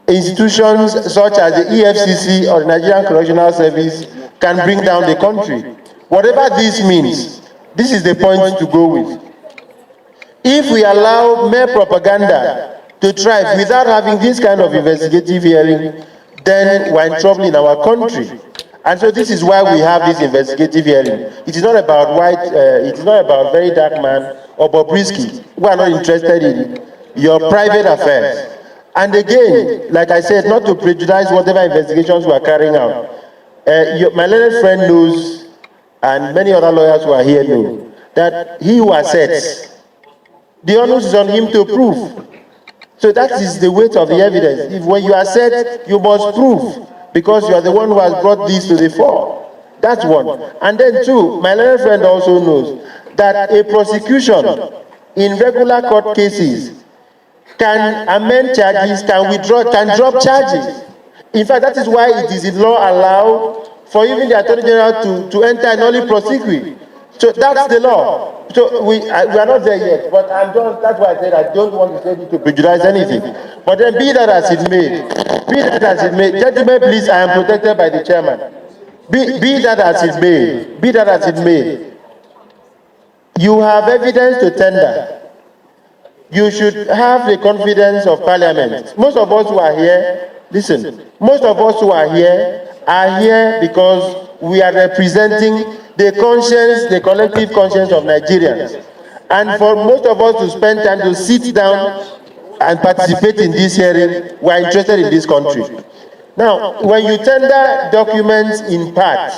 institutions such as the EFCC or the Nigerian Correctional Service can bring down the country. Whatever this means, this is the point to go with. If we allow mere propaganda to thrive without having this kind of investigative hearing, then we're in trouble in our country. And so this is why we have this investigative hearing. It is not about it is not about Verydarkman or Bobrisky. We are not interested in your private affairs. And again, like I said, not to prejudice whatever investigations we are carrying out. My learned friend knows, and many other lawyers who are here know, that he who assets The onus is on him to prove. So that is the weight of the evidence. If when you are said, you must prove, because you are the one who has brought this to the fore. That's one. And then two, my learned friend also knows that a prosecution in regular court cases can amend charges, can withdraw, can drop charges. In fact, that is why it is in law allowed for even the Attorney General to enter and only prosecute. So that's the law. So we are not there yet, but that's why I said I don't want to say it to prejudice anything. But then be that as it may, gentlemen, please, I am protected by the chairman. Be that as it may, you have evidence to tender. You should have the confidence of Parliament. Most of us who are here, listen, most of us who are here because we are representing the conscience, the collective conscience of Nigerians. And for most of us to spend time to sit down and participate in this hearing, we are interested in this country. Now, when you tender documents in part,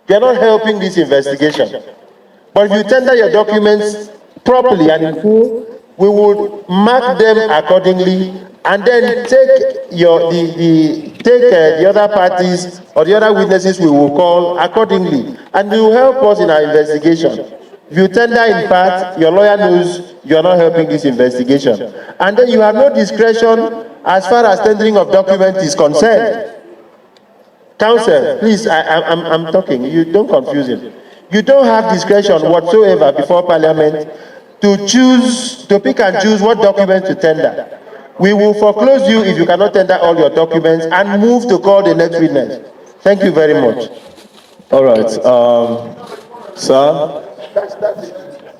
you are not helping this investigation. But if you tender your documents properly and in full, we will mark them accordingly, and then take the other parties or the other witnesses we will call accordingly, and you will help us in our investigation. If you tender in part, your lawyer knows you are not helping this investigation, and then you have no discretion as far as tendering of documents is concerned. Counsel, please, I'm talking. You don't confuse him. You don't have discretion whatsoever before Parliament to pick and choose what documents to tender. We will foreclose you if you cannot tender all your documents and move to call the next witness. Thank you very much. All right, sir,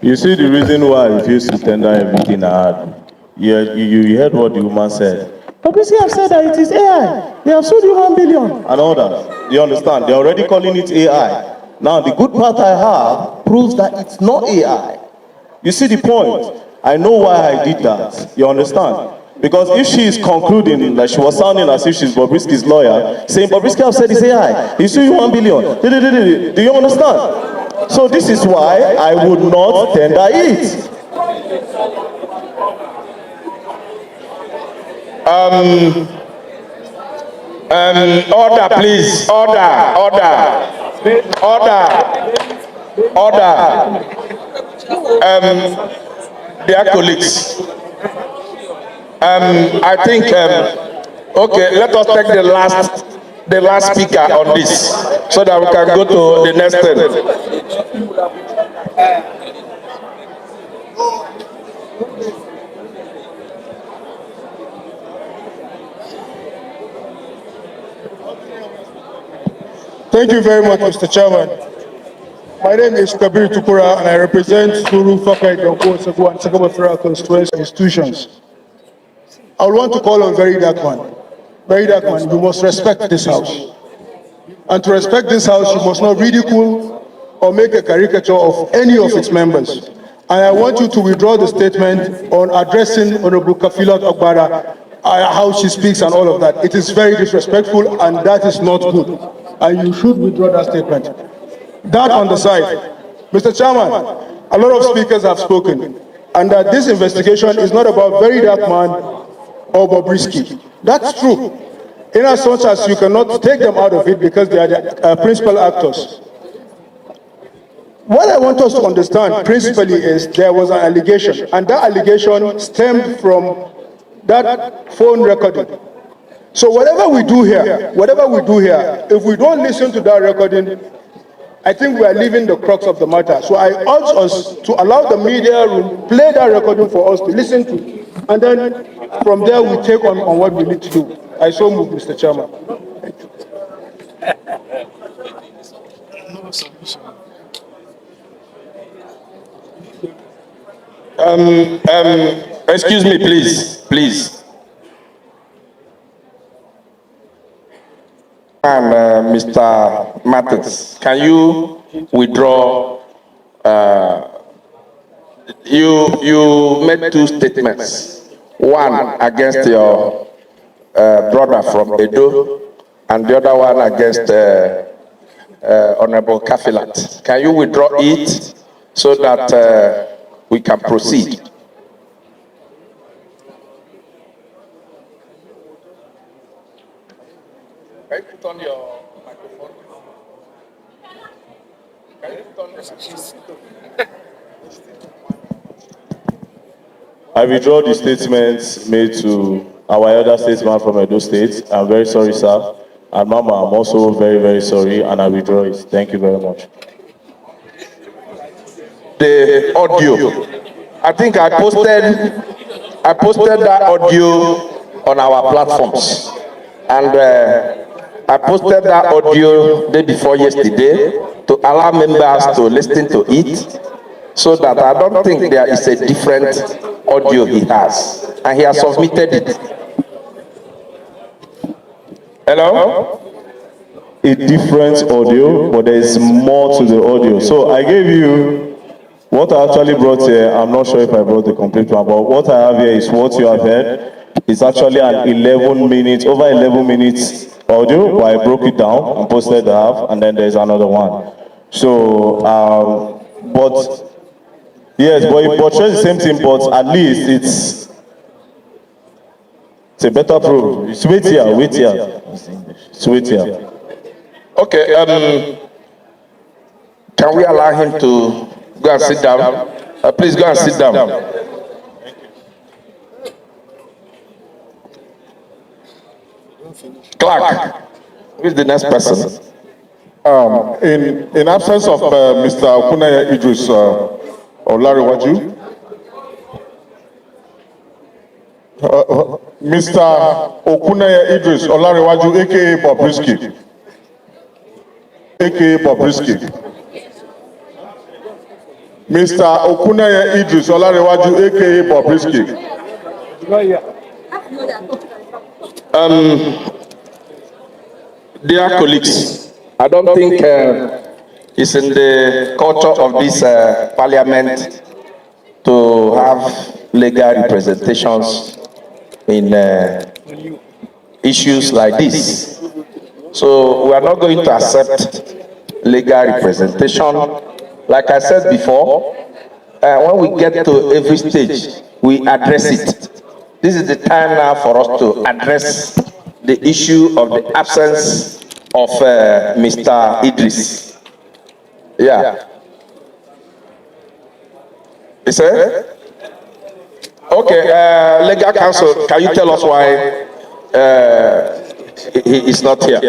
you see the reason why I refuse to tender everything I had. You heard what the woman said. Bobrisky have said that it is AI. They have sold you 1 billion. And all that. You understand? They're already calling it AI. Now, the good part I have proves that it's not AI. You see the point? I know why I did that. You understand? Because if she is concluding, like she was sounding as if she's Bobrisky's lawyer, saying Bobrisky have said it's AI, he sued you 1 billion. Do you understand? So this is why I would not tender it. Order, please. Order. Dear colleagues, I think, okay, let us take the last speaker on this, so that we can go to the next thing. Thank you very much, Mr. Chairman. My name is Kabir Tukura, and I represent Suru, Fakai, Donko, Segu, and Sagaba Federal Constituency institutions. I would want to call on Verydarkman. Verydarkman, you must respect this house. And to respect this house, you must not ridicule or make a caricature of any of its members. And I want you to withdraw the statement on addressing Honorable Kafilat Ogbara, how she speaks and all of that. It is very disrespectful, and that is not good. And you should withdraw that statement. That on the side. Mr. Chairman, a lot of speakers have spoken, and that this investigation is not about Verydarkman or Bobrisky. That's true. In as much as you cannot take them out of it because they are the principal actors. What I want us to understand principally is there was an allegation, and that allegation stemmed from that phone recording. So whatever we do here, if we don't listen to that recording, I think we are leaving the crux of the matter. So I urge us to allow the media room play that recording for us to listen to, and then from there we take on what we need to do. I so move, Mr. Chairman. Excuse me, please. And Mr. Martins, can you withdraw? You made two statements. One against your brother from Edo, and the other one against Honorable Kafilat. Can you withdraw it so that we can proceed? I withdraw the statements made to our elder statesman from Edo State. I'm very sorry, sir. And Mama, I'm also very, very sorry, and I withdraw it. Thank you very much. The audio. I think I posted that audio on our platforms, and I posted that audio day before yesterday to allow members to listen to it, so that I don't think there is a different audio he has, and he has submitted it. Hello? A different audio, but there is more to the audio. So I gave you what I actually brought here. I'm not sure if I brought the complete one, but what I have here is what you have heard. It's actually an 11 minutes, over 11 minutes audio, but I broke it down and posted the half, and then there's another one. So, but yes, but it portrays the same thing, but at least it's a better proof. It's wait here. It's wait here. Okay, can we allow him to go and sit down? Please go and sit down. Clark, who is the next person? In absence of Mr. Okunaya Idris Olariwaju, Mr. Okunaya Idris Olariwaju, aka Bobrisky, Mr. Okunaya Idris Olariwaju, aka Bobrisky. Dear colleagues, I don't think it's in the culture of this parliament to have legal representations in issues like this. So we are not going to accept legal representation. Like I said before, when we get to every stage, we address it. This is the time now for us to address the issue of the absence of Mr. Idris. Yeah. Is it? Okay, legal counsel, can you tell us why he is not here?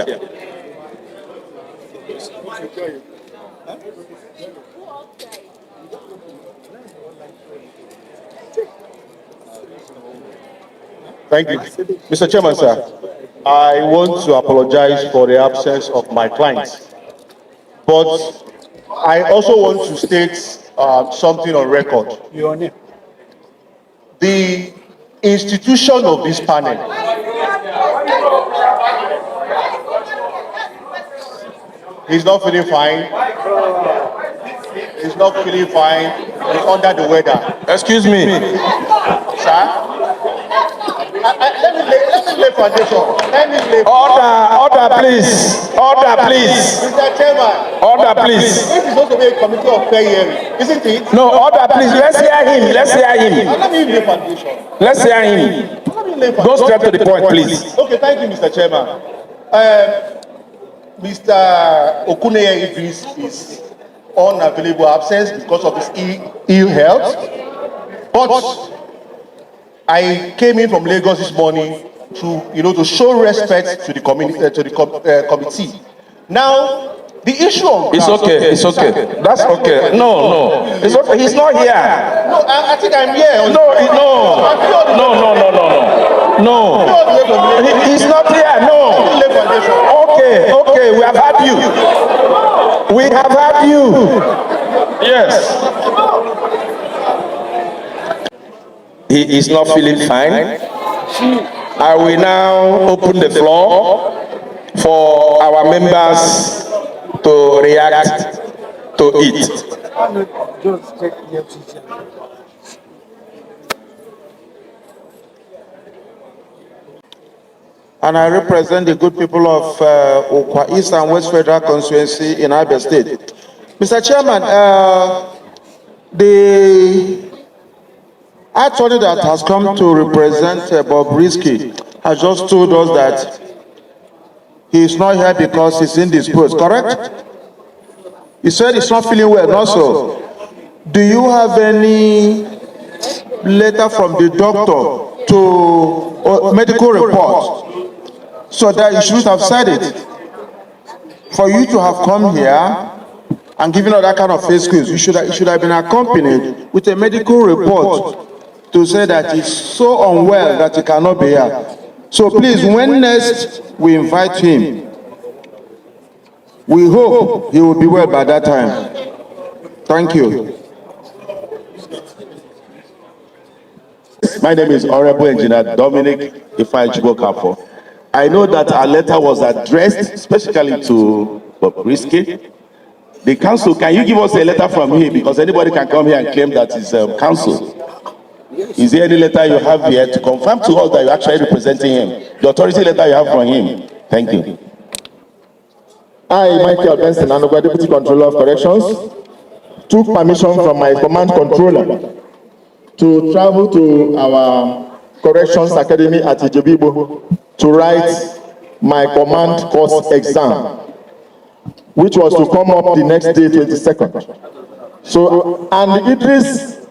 Thank you. Mr. Chairman, sir, I want to apologize for the absence of my client. But I also want to state something on record. The institution of this panel is not feeling fine. He's not feeling fine. He's under the weather. Excuse me. Sir? Let me lay foundation. Order, please. Order, please. Mr. Chairman. Order, please. This is supposed to be a committee of fair hearing, isn't it? No, order, please. Let's hear him. Let's hear him. Let me lay foundation. Let's hear him. Go straight to the point, please. Okay, thank you, Mr. Chairman. Mr. Okuneye Idris is unavailable absence because of his ill health. But I came in from Lagos this morning to show respect to the committee. Now, the issue of it's okay. That's okay. No. It's okay. He's not here. No, I think I'm here. No. He's not here. No. Okay. We have had you. Yes. He is not feeling fine. I will now open the floor for our members to react to it. And I represent the good people of Okwa East and West Federal Constituency in Abia State. Mr. Chairman, the attorney that has come to represent Bobrisky has just told us that he is not here because he's indisposed, correct? He said he's not feeling well, not so. Do you have any letter from the doctor to or medical report? So that you shouldn't have said it. For you to have come here and given all that kind of excuse, you should have been accompanied with a medical report to say that he's so unwell that he cannot be here. So please, when next we invite him, we hope he will be well by that time. Thank you. My name is Honorable Engineer Dominic Ifeanyi. I know that our letter was addressed specifically to Bobrisky. The council, can you give us a letter from him? Because anybody can come here and claim that it's council. Is there any letter you have here to confirm to us that you're actually representing him? The authority letter you have from him. Thank you. I, Michael Benson, Anogwa Deputy Controller of Corrections, took permission from my command controller to travel to our Corrections Academy at Ijebibo to write my command course exam, which was to come up the next day, 22nd. So, and Idris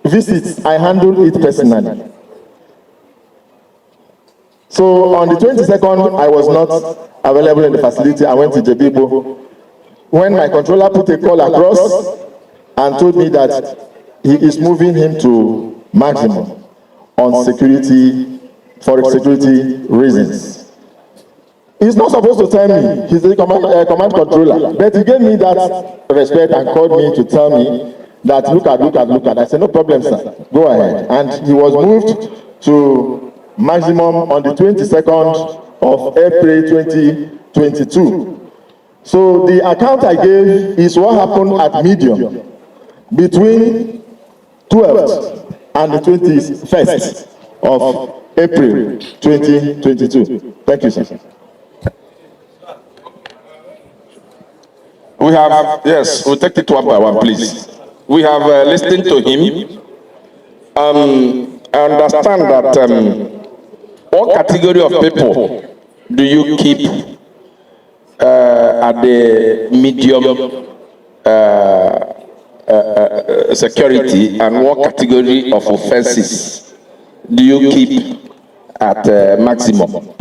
visits, I handled it personally. So on the 22nd, I was not available in the facility. I went to Jebibo. When my controller put a call across and told me that he is moving him to maximum on security, for security reasons. He's not supposed to tell me, he's the command controller, but he gave me that respect and called me to tell me that look at. I said, no problem, sir, go ahead. And he was moved to maximum on the 22nd of April 2022. So the account I gave is what happened at medium between 12th and the 21st of April 2022. Thank you, sir. We have, yes, we'll take it one by one, please. We have listened to him. I understand that what category of people do you keep at the medium security, and what category of offenses do you keep at maximum?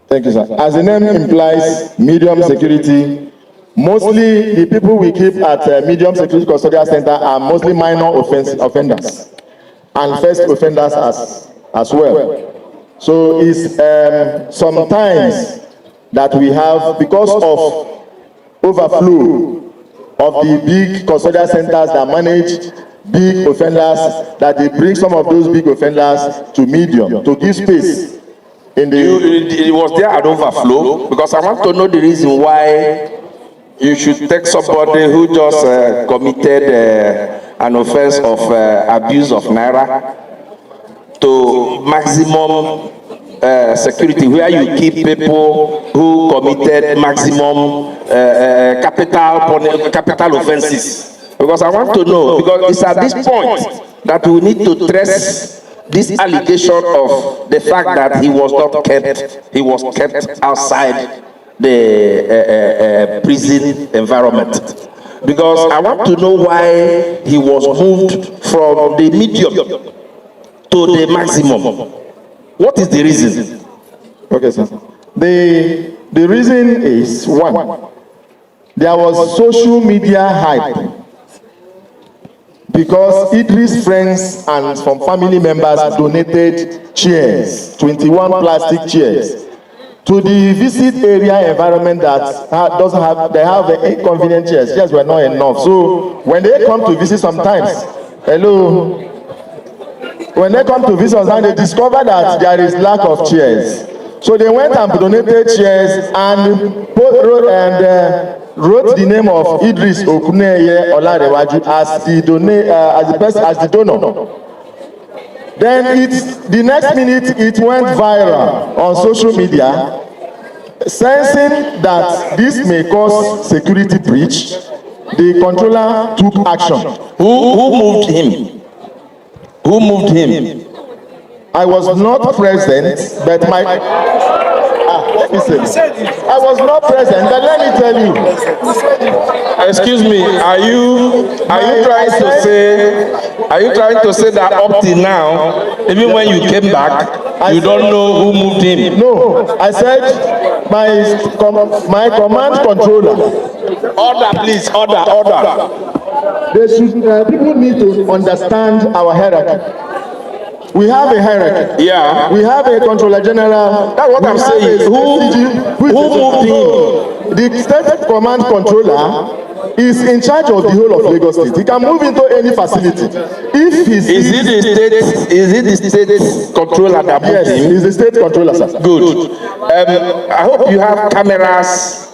Thank you, sir. As the name implies, medium security, mostly the people we keep at medium security custodial center are mostly minor offenders and first offenders as well. So it's sometimes that we have, because of overflow of the big custodial centers that manage big offenders, that they bring some of those big offenders to medium to give space. Was there an overflow? Because I want to know the reason why you should take somebody who just committed an offense of abuse of Naira to maximum security, where you keep people who committed maximum capital offenses. Because I want to know, because it's at this point that we need to trace this allegation of the fact that he was not kept, he was kept outside the prison environment. Because I want to know why he was moved from the medium to the maximum. What is the reason? Okay, sir. The reason is, one, there was social media hype. Because Idris' friends and some family members donated chairs, 21 plastic chairs, to the visit area environment that doesn't have, they have inconvenient chairs. Chairs were not enough. So when they come to visit sometimes, when they come to visit us, they discover that there is lack of chairs. So they went and donated chairs and wrote the name of Idris Okuneye Olarewaju as the donor. Then the next minute it went viral on social media, sensing that this may cause security breach. The controller took action. Who moved him? Who moved him? I was not present, but my Let me say. I was not present, but let me tell you. Excuse me, are you trying to say that up till now, even when you came back, you don't know who moved him? No, I said my command controller. Order, please, order. They should, people need to understand our hierarchy. We have a hierarchy. Yeah. We have a controller general. That's what I'm saying. Who moved him? The state command controller is in charge of the whole of Lagos State. He can move into any facility. If he sees Is it the state controller that moved yes, him? he's the state controller, sir. Good. I hope you have cameras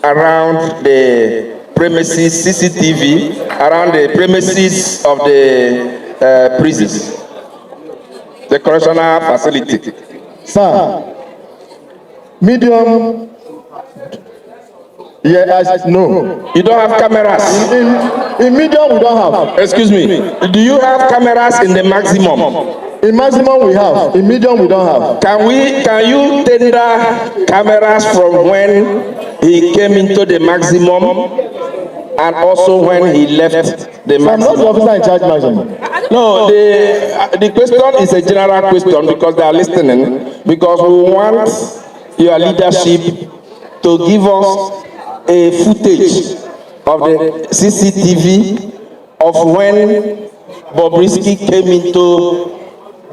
around the premises, CCTV around the premises of the prisons, the correctional facility. Sir, medium. Yes, no. You don't have cameras. In medium, we don't have. Excuse me. Do you have cameras in the maximum? In maximum, we have. In medium, we don't have. Can you tender cameras from when he came into the maximum and also when he left the maximum? I'm not the officer in charge maximum. No, the question is a general question because they are listening, because we want your leadership to give us a footage of the CCTV of when Bobrisky came into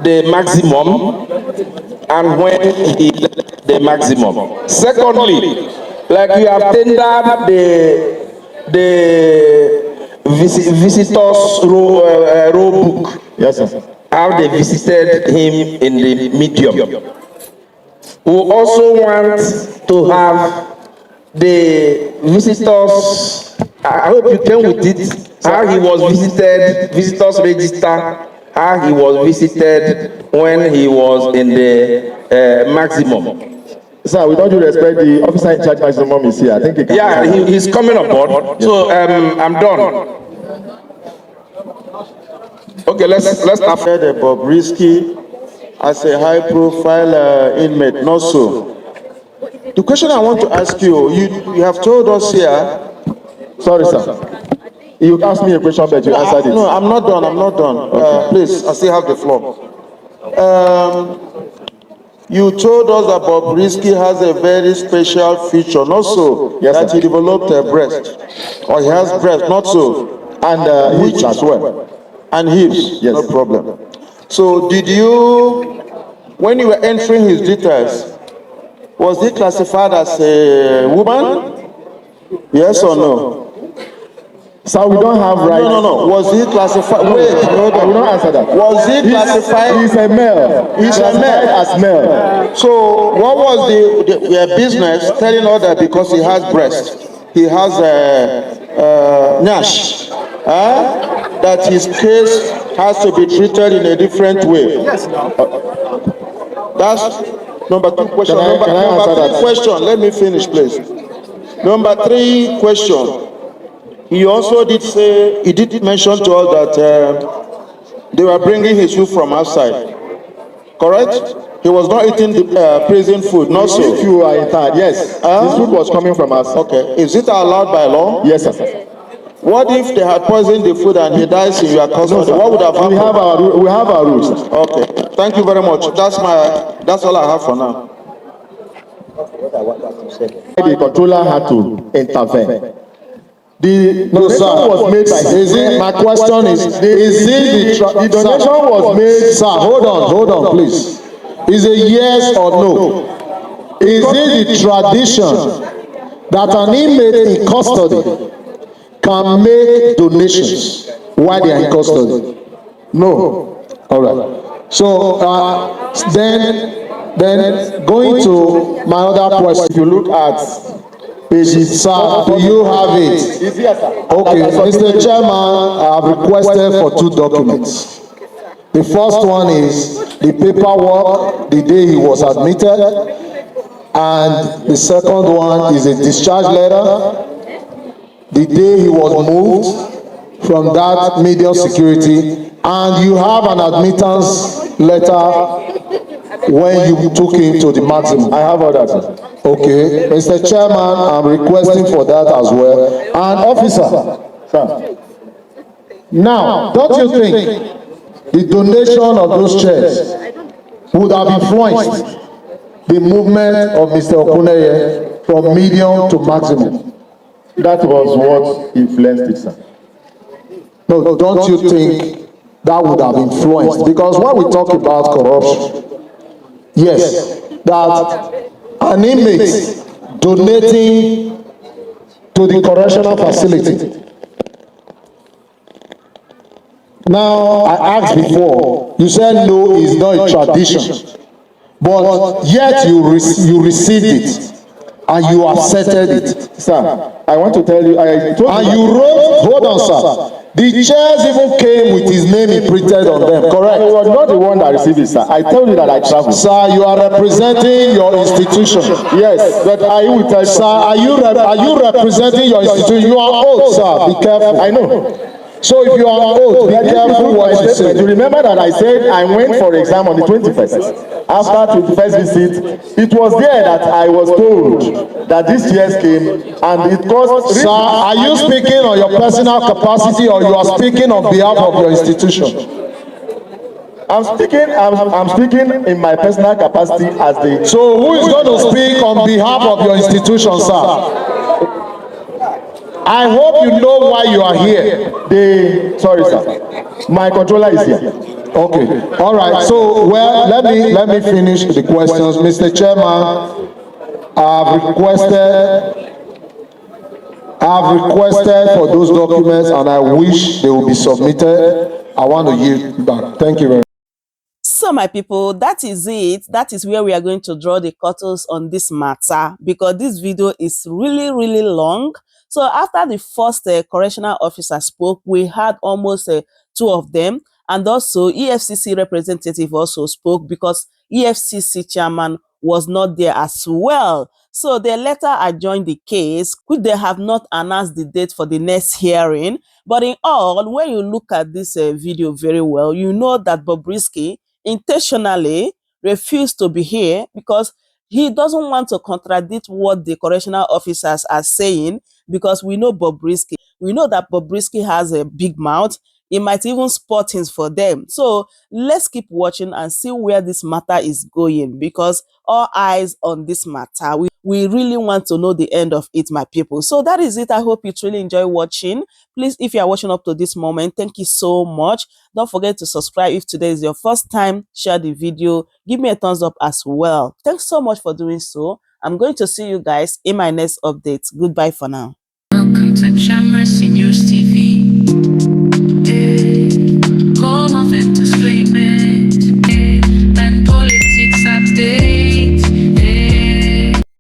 the maximum and when he left the maximum. Secondly, like you have tendered the visitors row book. Yes, sir. How they visited him in the medium. We also want to have the visitors, I hope you came with it, how he was visited, visitors register, how he was visited when he was in the maximum. Sir, with all due respect, the officer in charge maximum is here. I think he can. Yeah, he's coming aboard. Yes. So I'm done. Okay, let's start. The Bobrisky as a high-profile inmate, not so. The question I want to ask you, you have told us here. Sorry, sir. You asked me a question, but you answered it. No, I'm not done. Okay. Please, I still have the floor. You told us that Bobrisky has a very special feature, not so, yes, that he developed a breast, or he has breast, not so, and hips as well. And hips, yes, no problem. So did you, when you were entering his details, was he classified as a woman? Yes or no? Sir, we don't have rights. No. Was he classified? Wait, we don't answer that. Was he classified? He's a male. He's a male. As male. So what was the business telling us that because he has breast, he has Nash, that his case has to be treated in a different way? Yes. That's number 2 question. Number 3 question. Let me finish, please. Number 3 question. He also did say, he did mention to us that they were bringing his food from outside. Correct? He was not eating the prison food, not so. If you are inside, yes. This food was coming from outside. Okay. Is it allowed by law? Yes, sir. What if they had poisoned the food and he dies in your custody? What would have happened? We have our rules. Okay. Thank you very much. That's all I have for now. The controller had to intervene. The donation was made by my question is the donation was made. Sir, hold on, please. Is it yes or no? Is it the tradition that an inmate in custody can make donations while they are in custody? No. All right. So then going to my other question, if you look at pages, sir, do you have it? Okay, Mr. Chairman, I have requested for 2 documents. The first one is the paperwork the day he was admitted, and the second one is a discharge letter the day he was moved from that medium security, and you have an admittance letter when you took him to the maximum. I have all that, sir. Okay, Mr. Chairman, I'm requesting for that as well. And officer, sir. Now, don't you think the donation of those chairs would have influenced the movement of Mr. Okuneye from medium to maximum? That was what influenced it, sir. No, don't you think that would have influenced? Because when we talk about corruption, yes, that an inmate donating to the correctional facility. Now, I asked before, you said no, it's not a tradition, but yet you received it and you accepted it. Sir, I want to tell you, and you wrote, hold on, sir. The chairs even came with his name imprinted on them, correct? I was not the one that received it, sir. I told you that I traveled. Sir, you are representing your institution. Yes, but I will tell you. Sir, are you representing your institution? You are old, sir. Be careful. I know. So if you are old, be careful what you say. You remember that I said I went for exam on the 21st. After 21st visit, it was there that I was told that these chairs came and it cost. Sir, are you speaking on your personal capacity or you are speaking on behalf of your institution? I'm speaking in my personal capacity as the. So who is going to speak on behalf of your institution, sir? I hope you know why you are here. Sorry, sir. My controller is here. Okay. All right. So, well, let me finish the questions, Mr. Chairman. I've requested for those documents, and I wish they will be submitted. I want to yield back. Thank you very much. So my people, that is it. That is where we are going to draw the curtains on this matter, because this video is really, really long. So after the first correctional officer spoke, we had almost two of them. And also EFCC representative also spoke because EFCC chairman was not there as well. So they later adjourned the case, which they have not announced the date for the next hearing. But in all, when you look at this video very well, you know that Bobrisky intentionally refused to be here because he doesn't want to contradict what the correctional officers are saying, because we know Bobrisky. We know that Bobrisky has a big mouth. He might even spot things for them. So let's keep watching and see where this matter is going, because all eyes on this matter. We really want to know the end of it, my people. So that is it. I hope you truly enjoy watching. Please, if you are watching up to this moment, thank you so much. Don't forget to subscribe if today is your first time. Share the video. Give me a thumbs up as well. Thanks so much for doing so. I'm going to see you guys in my next update. Goodbye for now. Welcome to Jammer Seniors TV.